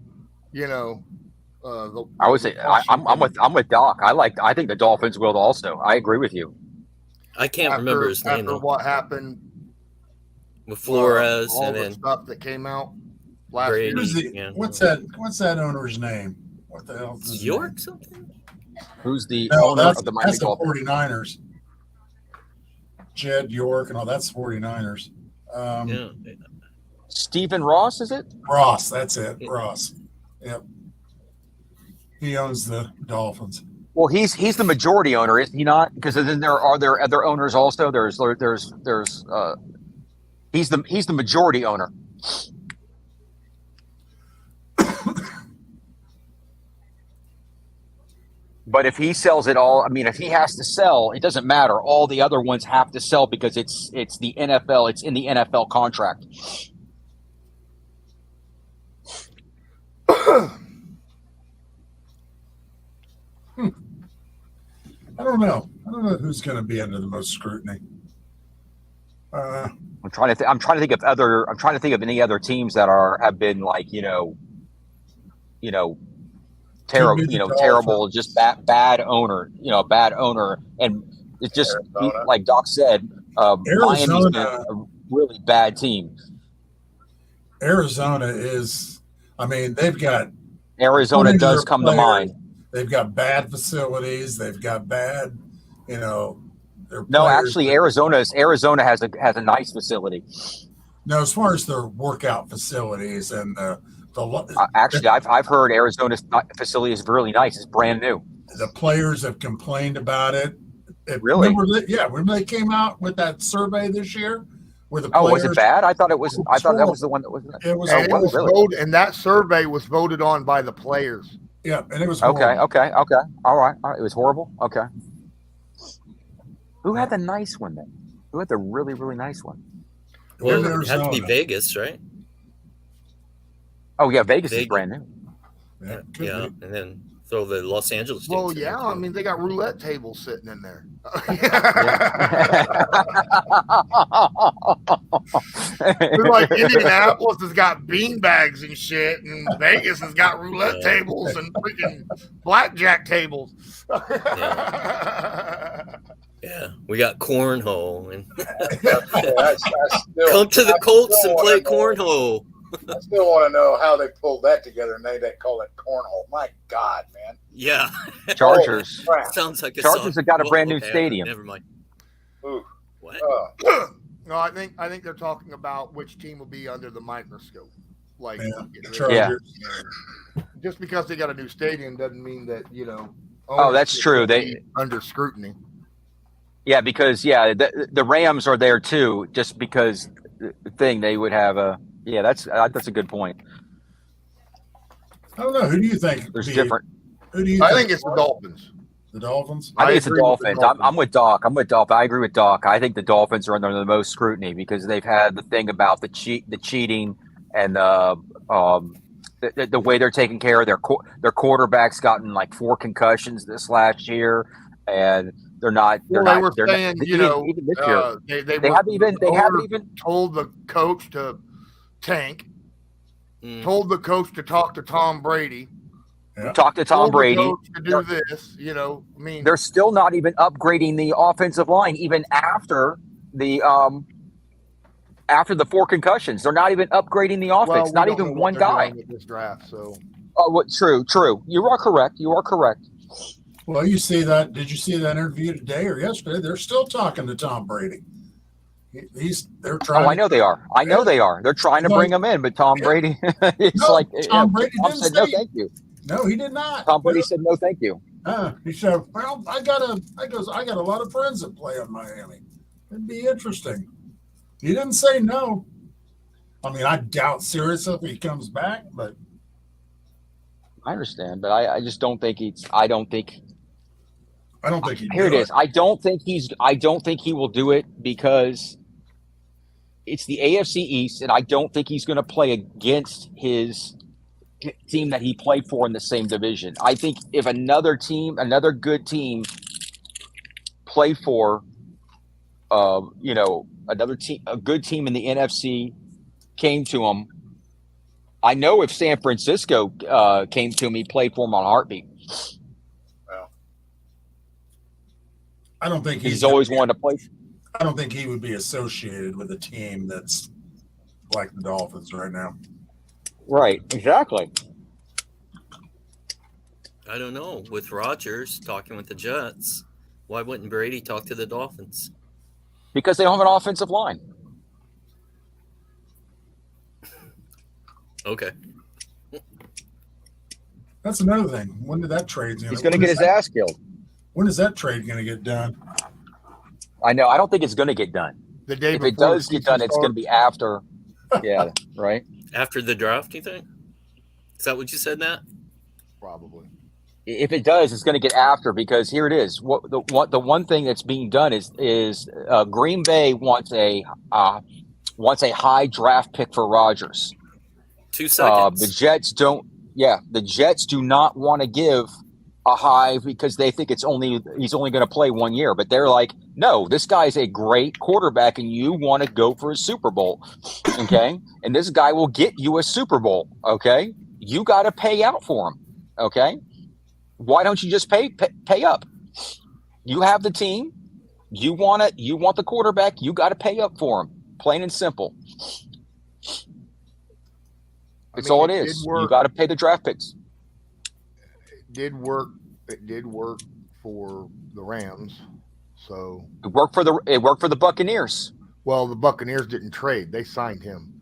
I would say I'm with Doc. I think the Dolphins will also. I agree with you. I can't remember his name after though. what happened With Flores all and the then stuff that came out last Brady. year. Who's the, Yeah. What's that owner's name? What the hell is his York name? something. Who's the No, owner that's of the Miami the Dolphins? 49ers. Jed York and all that's 49ers. Yeah. Stephen Ross, is it? Ross, that's it. Ross. Yep. He owns the Dolphins. Well, he's the majority owner, is he not? Because then there are other owners also. He's the majority owner. But if he sells it all, I mean, if he has to sell, it doesn't matter. All the other ones have to sell because it's the NFL. It's in the NFL contract. I don't know. I don't know who's going to be under the most scrutiny. I'm trying to think of any other teams that have been like terrible, just bad owner, and it's just Arizona. like Doc said, Miami's been Arizona. a really bad team. Arizona is, I mean, they've got Arizona does come to players. mind. They've got bad facilities. They've got bad, their No, players. actually, Arizona has a nice facility. No, as far as their workout facilities and Actually, I've heard Arizona's facility is really nice. It's brand new. the players have complained about it. Really? Remember they came out with that survey this year where the players. Oh, was it bad? I thought that was the one that was. It was. And it was really? voted, and that survey was voted on by the players. Yeah, and it was Okay. horrible. All right. It was horrible. Okay. Who had the nice one then? Who had the really, really nice one? Well, In it had to be Arizona. Vegas, right? Oh yeah, Vegas is Vegas. brand new. Yeah, could Yeah, be. and then throw the Los Angeles. teams Well, in yeah, there, I too. mean they got roulette tables sitting in there. They're like Indianapolis has got bean bags and shit, and Vegas has got roulette tables and freaking blackjack tables. Yeah, we got cornhole and I still, come to the I Colts still and play wanna know- cornhole. I still want to know how they pulled that together and they call it cornhole. My God, man. Yeah, Chargers. Crap. sounds like a Chargers have got a brand new okay, stadium. Never mind. Ooh. No, I think they're talking about which team will be under the microscope. Like, Chargers. Just because they got a new stadium doesn't mean that Oh, that's true. They under scrutiny. Yeah, because the Rams are there too. Just because the thing they would have a that's a good point. I don't know. Who do you think? There's different. Who do you? I think it's the Dolphins. The Dolphins. I think it's the Dolphins. I'm with Doc. I agree with Doc. I think the Dolphins are under the most scrutiny because they've had the thing about the cheating and the way they're taking care of their quarterback's gotten like 4 concussions this last year, and they're not. They haven't even told the coach to tank. Told the coach to talk to Tom Brady. Yeah. Talk to Tom Brady to do this. They're still not even upgrading the offensive line even after the 4 concussions. They're not even upgrading the offense. Not even one guy. This draft, so. True. You are correct. Well, you see that? Did you see that interview today or yesterday? They're still talking to Tom Brady. They're trying. Oh, I know they are. They're trying to bring him in, but Tom Brady, Tom Brady Tom didn't said say no, thank you. No, he did not. Tom Brady said no, thank you. He said, "Well, I got a lot of friends that play in Miami. It'd be interesting." He didn't say no. I mean, I doubt seriously if he comes back, but I understand, but I just don't think I don't think he. Here it is. I don't think he will do it because it's the AFC East, and I don't think he's going to play against his team that he played for in the same division. I think if another good team play for, another team, a good team in the NFC came to him. I know if San Francisco came to him, he played for him on a heartbeat. Well, I don't think he's always wanted to play. I don't think he would be associated with a team that's like the Dolphins right now. Right, exactly. I don't know. With Rodgers talking with the Jets, why wouldn't Brady talk to the Dolphins? Because they don't have an offensive line. Okay. That's another thing. When did that trade? He's going to get his ass killed. When is that trade going to get done? I know. I don't think it's going to get done. The day if it does get done, it's going to be after. Yeah, right. After the draft, you think? Is that what you said, Nat? Probably. If it does, it's going to get after because here it is. The one thing that's being done is Green Bay wants a high draft pick for Rodgers. 2 seconds. The Jets don't. Yeah, the Jets do not want to give a high because they think he's only going to play 1 year. But they're like, no, this guy's a great quarterback, and you want to go for a Super Bowl, okay? And this guy will get you a Super Bowl, okay? You got to pay out for him, okay? Why don't you just pay up? You have the team. You want the quarterback. You got to pay up for him. Plain and simple. It's all it is. You got to pay the draft picks. It did work. It did work for the Rams. So it worked for the Buccaneers. Well, the Buccaneers didn't trade; they signed him.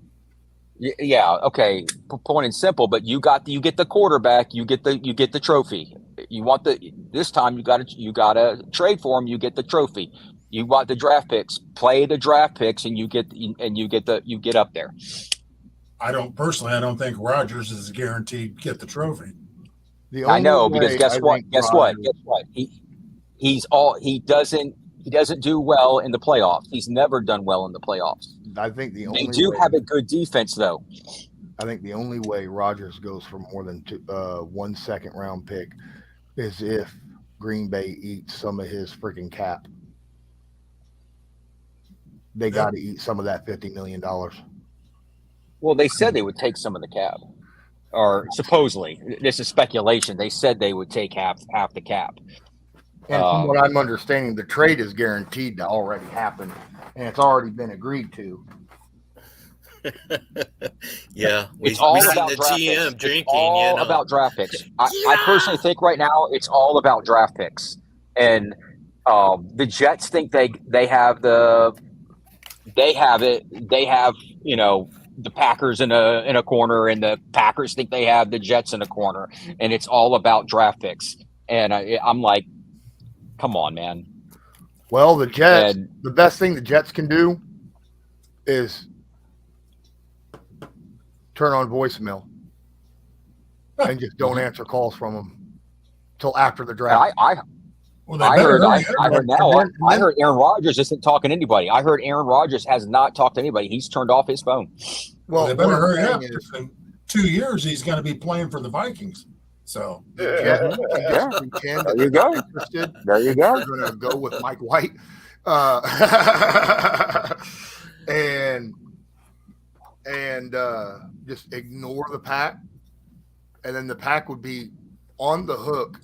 Yeah. Okay. Point and simple. But you get the quarterback. You get the trophy. You want this time. You got to trade for him. You get the trophy. You want the draft picks. Play the draft picks, and you get up there. I don't think Rodgers is guaranteed to get the trophy. I know because guess what? He doesn't do well in the playoffs. He's never done well in the playoffs. I think they have a good defense though. I think the only way Rodgers goes for more than 1 second round pick is if Green Bay eats some of his freaking cap. They got to eat some of that $50 million. Well, they said they would take some of the cap, or supposedly. This is speculation. They said they would take half the cap. And from what I'm understanding, the trade is guaranteed to already happen, and it's already been agreed to. Yeah, it's all about the draft GM picks. drinking. It's all about draft picks. I personally think right now it's all about draft picks, and the Jets think they have the they have it. They have, the Packers in a corner, and the Packers think they have the Jets in a corner, and it's all about draft picks. And I'm like, come on, man. Well, the Jets, And the best thing the Jets can do is turn on voicemail and just don't answer calls from them till after the draft. I heard Aaron Rodgers isn't talking to anybody. I heard Aaron Rodgers has not talked to anybody. He's turned off his phone. Well, they better hurry up. In 2 years, he's going to be playing for the Vikings. So There you go. There you go. We're going to go with Mike White. And just ignore the Pack. And then the Pack would be on the hook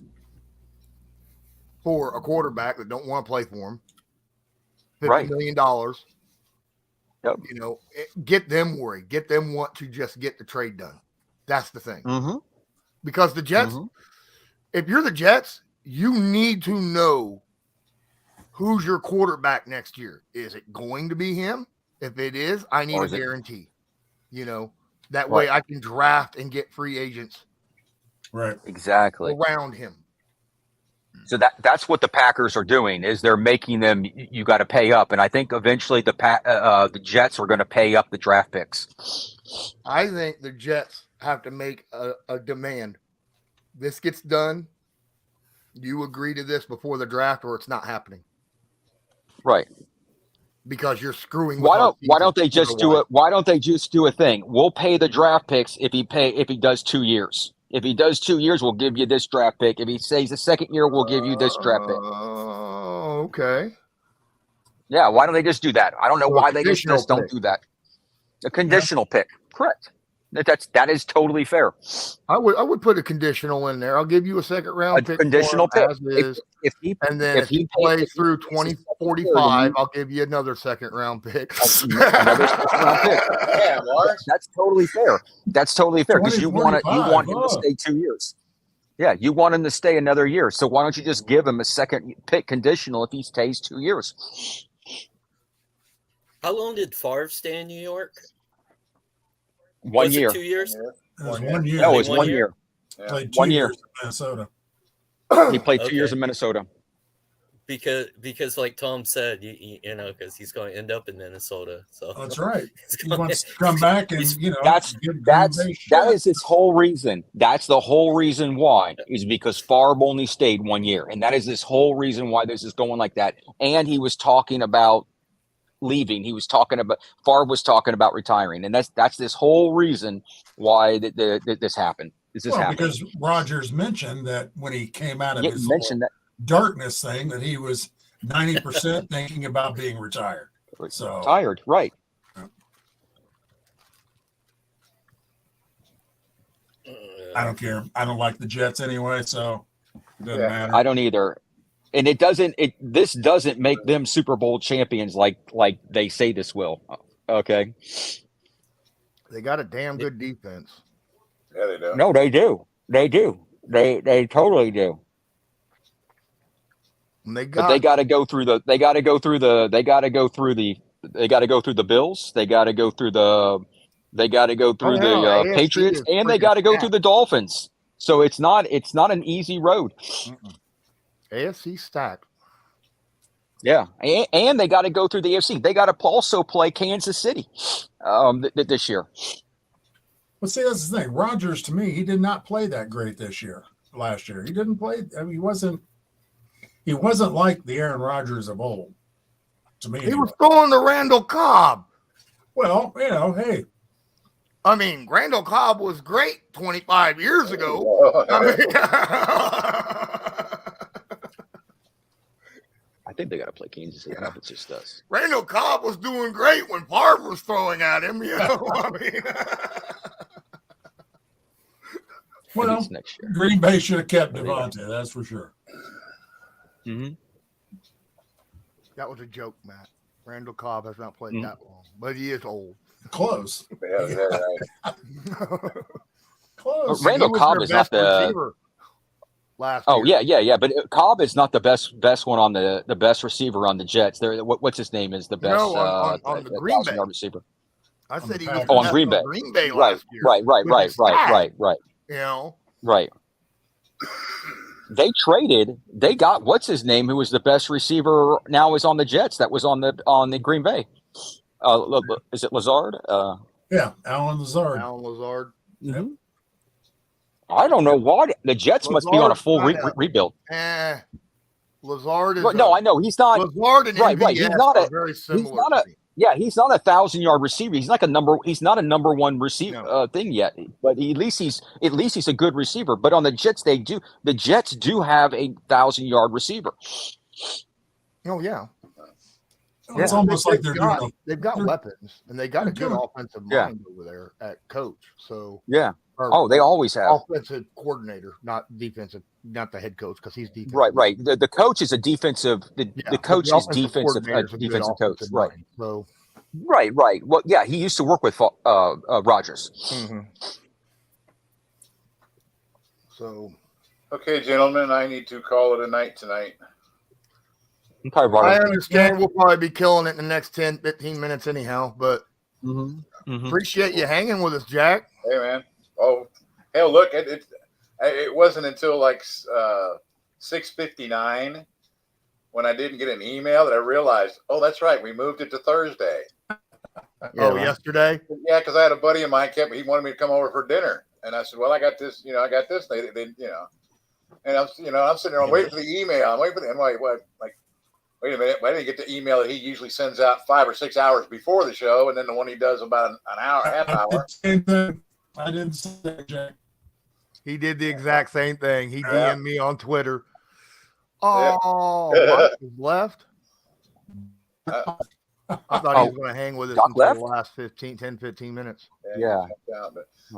for a quarterback that don't want to play for him. $50 million. Yep. Get them worried. Get them want to just get the trade done. That's the thing. Mm-hmm. Because the Jets, if you're the Jets, you need to know who's your quarterback next year. Is it going to be him? If it is, I need a guarantee. That way I can draft and get free agents. Right. Exactly. Around him. So that's what the Packers are doing, is they're making them, you got to pay up. And I think eventually the Jets are going to pay up the draft picks. I think the Jets have to make a demand. This gets done. You agree to this before the draft, or it's not happening. Right. Because you're screwing. Why don't they just do it? Why don't they just do a thing? We'll pay the draft picks if he does 2 years. If he does 2 years, we'll give you this draft pick. If he stays the second year, we'll give you this draft pick. Oh, okay. Yeah, why don't they just do that? I don't know why they just don't do that. A conditional pick. Correct. That is totally fair. I would put a conditional in there. I'll give you a second round pick. Conditional pick. If he plays through 2045, I'll give you another second round pick. Another second round pick. Yeah, that's totally fair. That's totally fair because you want him to stay 2 years. Yeah, you want him to stay another year. So why don't you just give him a second pick conditional if he stays 2 years? How long did Favre stay in New York? 1 year. 2 years? It was 1 year. No, it was 1 year. Played 1 2 year years in Minnesota. He played 2 years in Minnesota. Because like Tom said, because he's going to end up in Minnesota. So that's right. He wants to come back and that is his whole reason. That's the whole reason why, is because Favre only stayed 1 year, and that is this whole reason why this is going like that. And he was talking about leaving. Favre was talking about retiring, and that's this whole reason why that this happened. Because Rodgers mentioned that when he came out of his darkness thing, that he was 90% thinking about being retired. So tired, right? I don't care. I don't like the Jets anyway, so it doesn't matter. I don't either. And this doesn't make them Super Bowl champions like they say this will. Okay. They got a damn good defense. Yeah, they do. No, they do. They do. They totally do. They got to go through the Bills. They got to go through the Patriots, and they got to go through the Dolphins. So it's not an easy road. AFC stacked. Yeah, and they got to go through the AFC. They got to also play Kansas City this year. Well, see, that's the thing. Rodgers, to me, he did not play that great last year. He didn't play. I mean, he wasn't like the Aaron Rodgers of old. To me, he was throwing to Randall Cobb. Well, hey. I mean, Randall Cobb was great 25 years ago. I think they got to play Kansas City. I don't know if it's just us. Randall Cobb was doing great when Favre was throwing at him. I mean, well, next year. Green Bay should have kept Devontae. That's for sure. Mm-hmm. That was a joke, Matt. Randall Cobb has not played that long, but he is old. Close. Yeah, right. Close. Randall Cobb is not the receiver last Oh year. yeah. But Cobb is not the best one on the best receiver on the Jets. There, what's his name is the best No, on the Green Bay. 1,000-yard receiver. I On said the he was Packers. the On best Green Bay. on Green Bay Right, last year. right. Which is sad, You know, Right. They got what's his name, who was the best receiver now is on the Jets. That was on the Green Bay. Is it Lazard? Yeah, Alan Lazard. Alan Lazard. Yep. I don't know why the Jets must be on a full rebuild. Lazard is No, I know he's not. Lazard and Right. MVS He's not are a. very He's similar. not a. Yeah, he's not a 1,000-yard receiver. He's not a number one receiver thing yet. But at least he's a good receiver. But on the Jets, the Jets do have a 1,000-yard receiver. Oh yeah. It's almost like they've got weapons and they got a good offensive mind over there at coach. So yeah. Oh, they always have offensive coordinator, not defensive, not the head coach because he's defensive. Right. The coach is a defensive. The coach is defensive coach. Right. So. Right. Well, yeah, he used to work with Rodgers. Mm-hmm. So. Okay, gentlemen, I need to call it a night tonight. Okay, I understand we'll probably be killing it in the next 10, 15 minutes anyhow, but appreciate you hanging with us, Jack. Hey, man. Oh, hell, look, it wasn't until like 6:59 when I didn't get an email that I realized, oh, that's right, we moved it to Thursday. Yesterday? Yeah, because I had a buddy of mine, he wanted me to come over for dinner. And I said, well, I got this. They and I'm sitting there, I'm waiting for the email. I'm waiting for wait a minute, I didn't get the email that he usually sends out 5 or 6 hours before the show, and then the one he does about an hour, half hour. I didn't say that, Jack. He did the exact same thing. He DM'd me on Twitter. Oh, Mike is left. I thought he was going to hang with us until the last 10, 15 minutes. Yeah,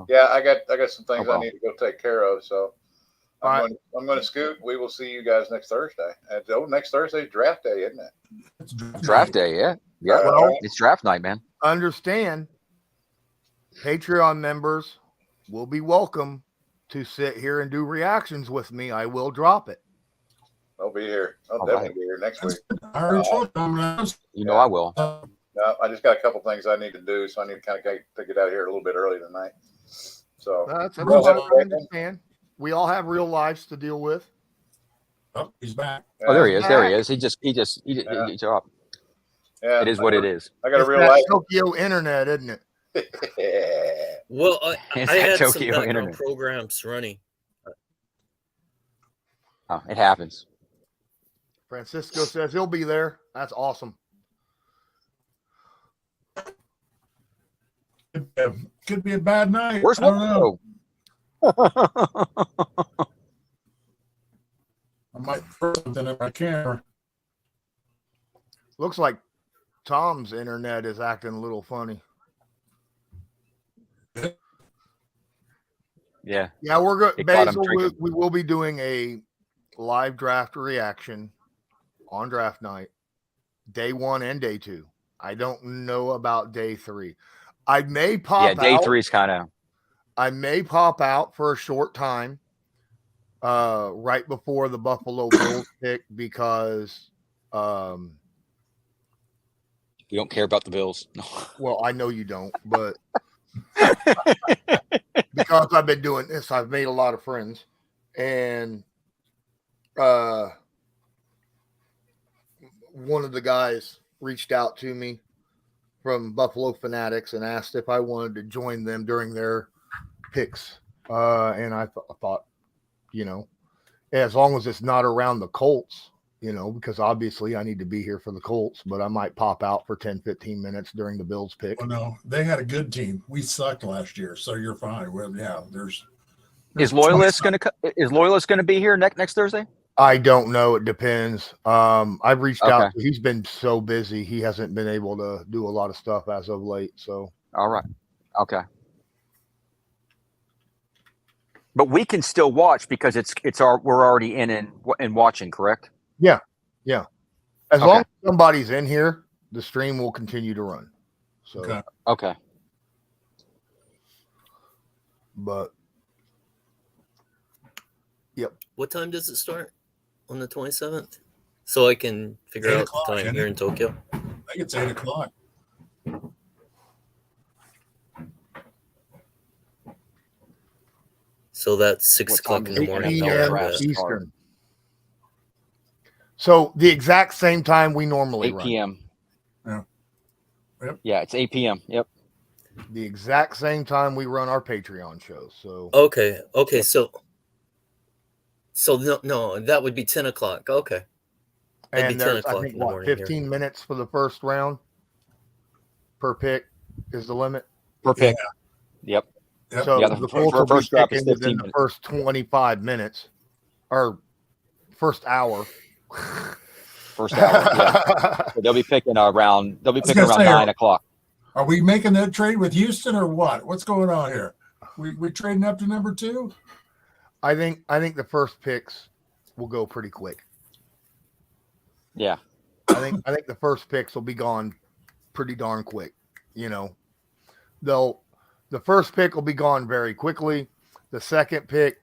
I got some things I need to go take care of, so I'm going to scoot. We will see you guys next Thursday. Next Thursday's draft day, isn't it? It's draft day, yeah. Well, it's draft night, man. Understand, Patreon members will be welcome to sit here and do reactions with me. I will drop it. I'll be here. I'll definitely be here next week. I already told you. I will. No, I just got a couple things I need to do, so I need to kind of get out of here a little bit early tonight. So that's what I understand. We all have real lives to deal with. Oh, he's back. Oh, there he is. There he is. He just up. Yeah, it is what it is. I got a real life. Tokyo internet, isn't it? Well, I had some Tokyo background programs running. Oh, it happens. Francisco says he'll be there. That's awesome. Could be a bad night. Where's I don't know. I might throw something at my camera. Looks like Tom's internet is acting a little funny. Yeah. Yeah, we're good. Basil, we will be doing a live draft reaction on draft night, day 1 and day 2. I don't know about day 3. I may pop out. Yeah, day 3 is kind of. I may pop out for a short time right before the Buffalo Bills pick because you don't care about the Bills. Well, I know you don't, but because I've been doing this, I've made a lot of friends. And one of the guys reached out to me from Buffalo Fanatics and asked if I wanted to join them during their picks. And I thought, as long as it's not around the Colts, because obviously I need to be here for the Colts, but I might pop out for 10, 15 minutes during the Bills pick. Oh, no, they had a good team. We sucked last year, so you're fine. Well, yeah, there's Is Loyalist going to be here next Thursday? I don't know. It depends. I've reached out. He's been so busy. He hasn't been able to do a lot of stuff as of late. So, all right. Okay. But we can still watch because we're already in and watching, correct? Yeah. As long as somebody's in here, the stream will continue to run. So okay. But Yep. What time does it start on the 27th? So I can figure 8 out o'clock, the time isn't here it? in Tokyo. I think it's 8 o'clock. So that's 6 What o'clock time in does the the morning. NFL I'll have draft that. start? Eastern. So the exact same time we normally 8 run. p.m. Yeah. Yep. Yeah, it's 8 p.m. Yep. The exact same time we run our Patreon shows. So Okay. So no, that would be 10 o'clock. Okay. That'd and be 10 there's I o'clock think in the what morning 15 here. minutes for the first round per pick is the limit. Per pick. Yep. Yep. So Yeah, the the Colts will be first draft is picking within 15 the minutes. first 25 minutes or first hour. First hour. Yeah. So they'll be picking around. They'll be was picking gonna around say, 9 o'clock. Are we making that trade with Houston or what? What's going on here? We trading up to number 2? I think the first picks will go pretty quick. Yeah. I think the first picks will be gone pretty darn quick. You know, the first pick will be gone very quickly. The second pick,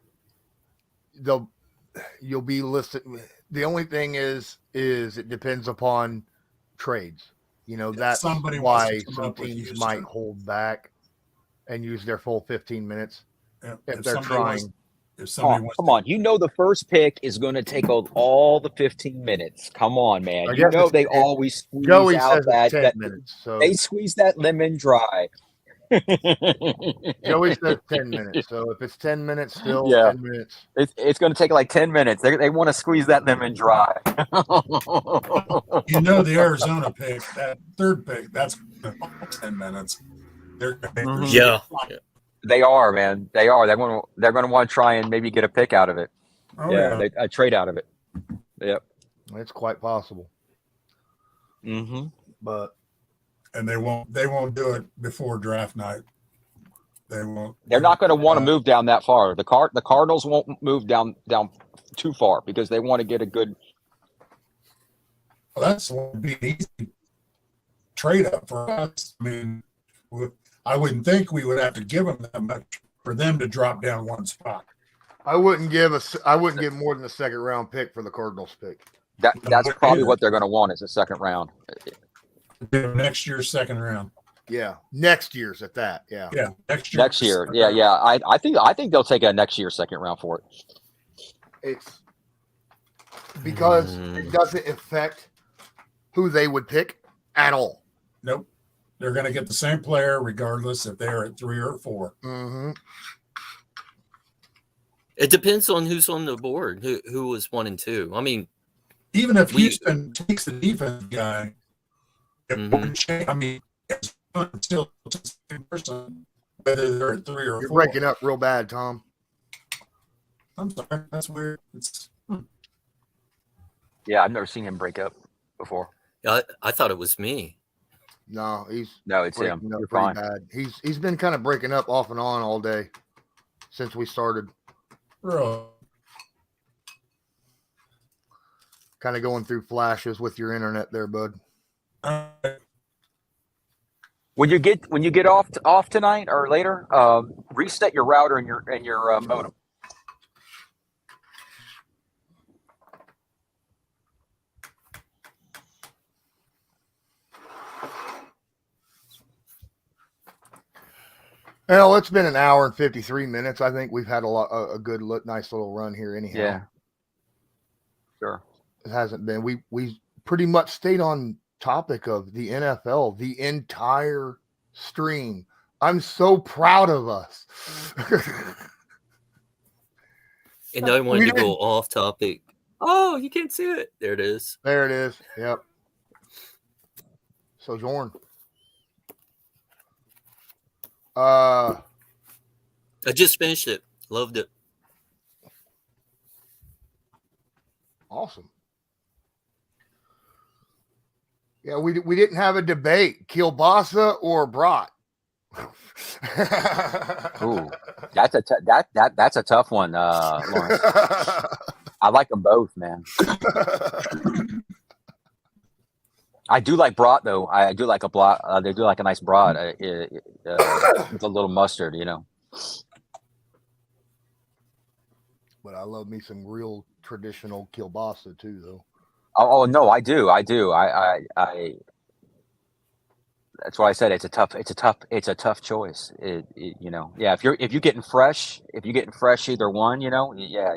you'll be listed. The only thing is it depends upon trades. You know, that's somebody wants to why come some up with teams Houston. might hold back and use their full 15 minutes Yeah. if they're trying. Come on. You know the first pick is going to take all the 15 minutes. Come on, man. I You guess know it's- they always squeeze Joey out says it's 10 that minutes. So they squeeze that lemon dry. Joey says 10 minutes. So if it's 10 minutes still, Yeah. 10 minutes. It's going to take like 10 minutes. They want to squeeze that lemon dry. You know the Arizona pick, that third pick, that's 10 minutes. They're Yeah. They are, man. They are. They're going to want to try and maybe get a pick out of it. Oh, yeah. A trade out of it. Yep. It's quite possible. Mm-hmm. But And they won't do it before draft night. They won't. They're not going to want to move down that far. The Cardinals won't move down too far because they want to get a good. Well, that's would be an easy trade up for us. I mean, I wouldn't think we would have to give them that much for them to drop down one spot. I wouldn't give more than a second round pick for the Cardinals pick. That's probably what they're going to want is a second round. Next year's second round. Yeah, next year's at that. Yeah, Yeah, next year. Yeah. I think they'll take a next year second round for it. it's because it doesn't affect who they would pick at all. Nope. They're going to get the same player regardless if they're at 3 or 4. Mm-hmm. It depends on who's on the board, who was 1 and 2. I mean, Even if Houston takes the defense guy, I mean, it's still the same person, whether they're at 3 or 4. You're breaking up real bad, Tom. I'm sorry. That's weird. Yeah, I've never seen him break up before. I thought it was me. No, No, it's him. breaking up You're pretty fine. bad. He's been kind of breaking up off and on all day since we started. Bro. Kind of going through flashes with your internet there, bud. When you get off tonight or later, reset your router and your modem. Well, it's been an hour and 53 minutes. I think we've had a good nice little run here anyhow. Yeah. Sure. It hasn't been. We pretty much stayed on topic of the NFL the entire stream. I'm so proud of us. And I wanted to go off topic. Oh, you can't see it. There it is. There it is. Yep. So Jorn. I just finished it. Loved it. Awesome. Yeah, we didn't have a debate, Kielbasa or Brat. Ooh, that's a tough one, Lawrence. I like them both, man. I do like brat though. I do like they do like a nice brat with a little mustard, you know. But I love me some real traditional kielbasa too, though. Oh no, I do. That's why I said it's a tough choice. Yeah. If you're getting fresh, either one, yeah.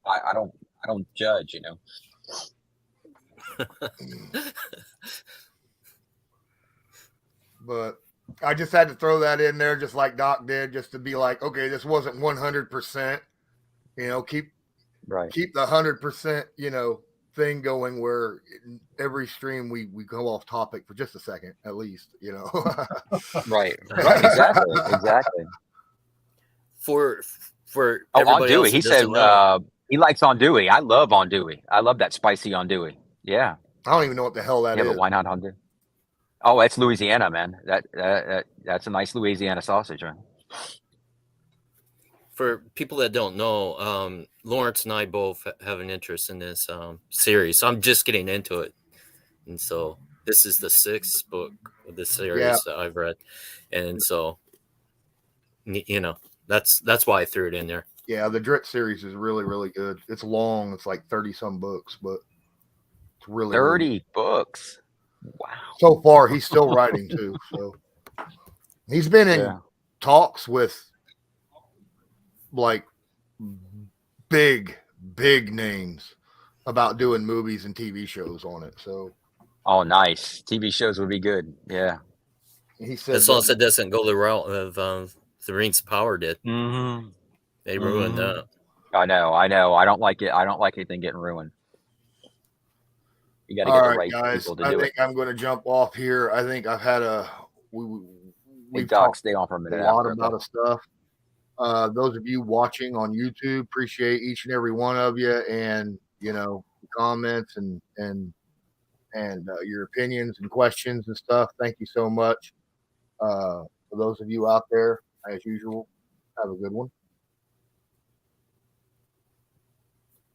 I don't judge, But I just had to throw that in there, just like Doc did, just to be like, okay, this wasn't 100%. Keep Right. the 100%, thing going where every stream we go off topic for just a second at least. Right. Exactly. For Oh, everybody else andouille. who He said doesn't know, he likes andouille. I love andouille. I love that spicy andouille. Yeah. I don't even know what the hell that Yeah, is. but why not andouille? Oh, it's Louisiana, man. That's a nice Louisiana sausage, man. for people that don't know, Lawrence and I both have an interest in this series. I'm just getting into it, and so this is the 6th book of the series that I've read, and so that's why I threw it in there. Yeah, the Drit series is really, really good. It's long. It's like 30 some books, but it's really 30 books. Wow. So far, he's still writing too. So he's been in talks with like big names about doing movies and TV shows on it. So, oh, nice. TV shows would be good. Yeah. He said, as long as it doesn't go the route of the Rings of Power did. Mm-hmm. They ruined that. I know. I don't like it. I don't like anything getting ruined. You got to get the right guys, people to do it. I think I'm going to jump off here. I think I've had we've Doc, talked stay on for a minute. a lot about stuff. Those of you watching on YouTube, appreciate each and every one of you, and comments and your opinions and questions and stuff. Thank you so much. For those of you out there, as usual, have a good one.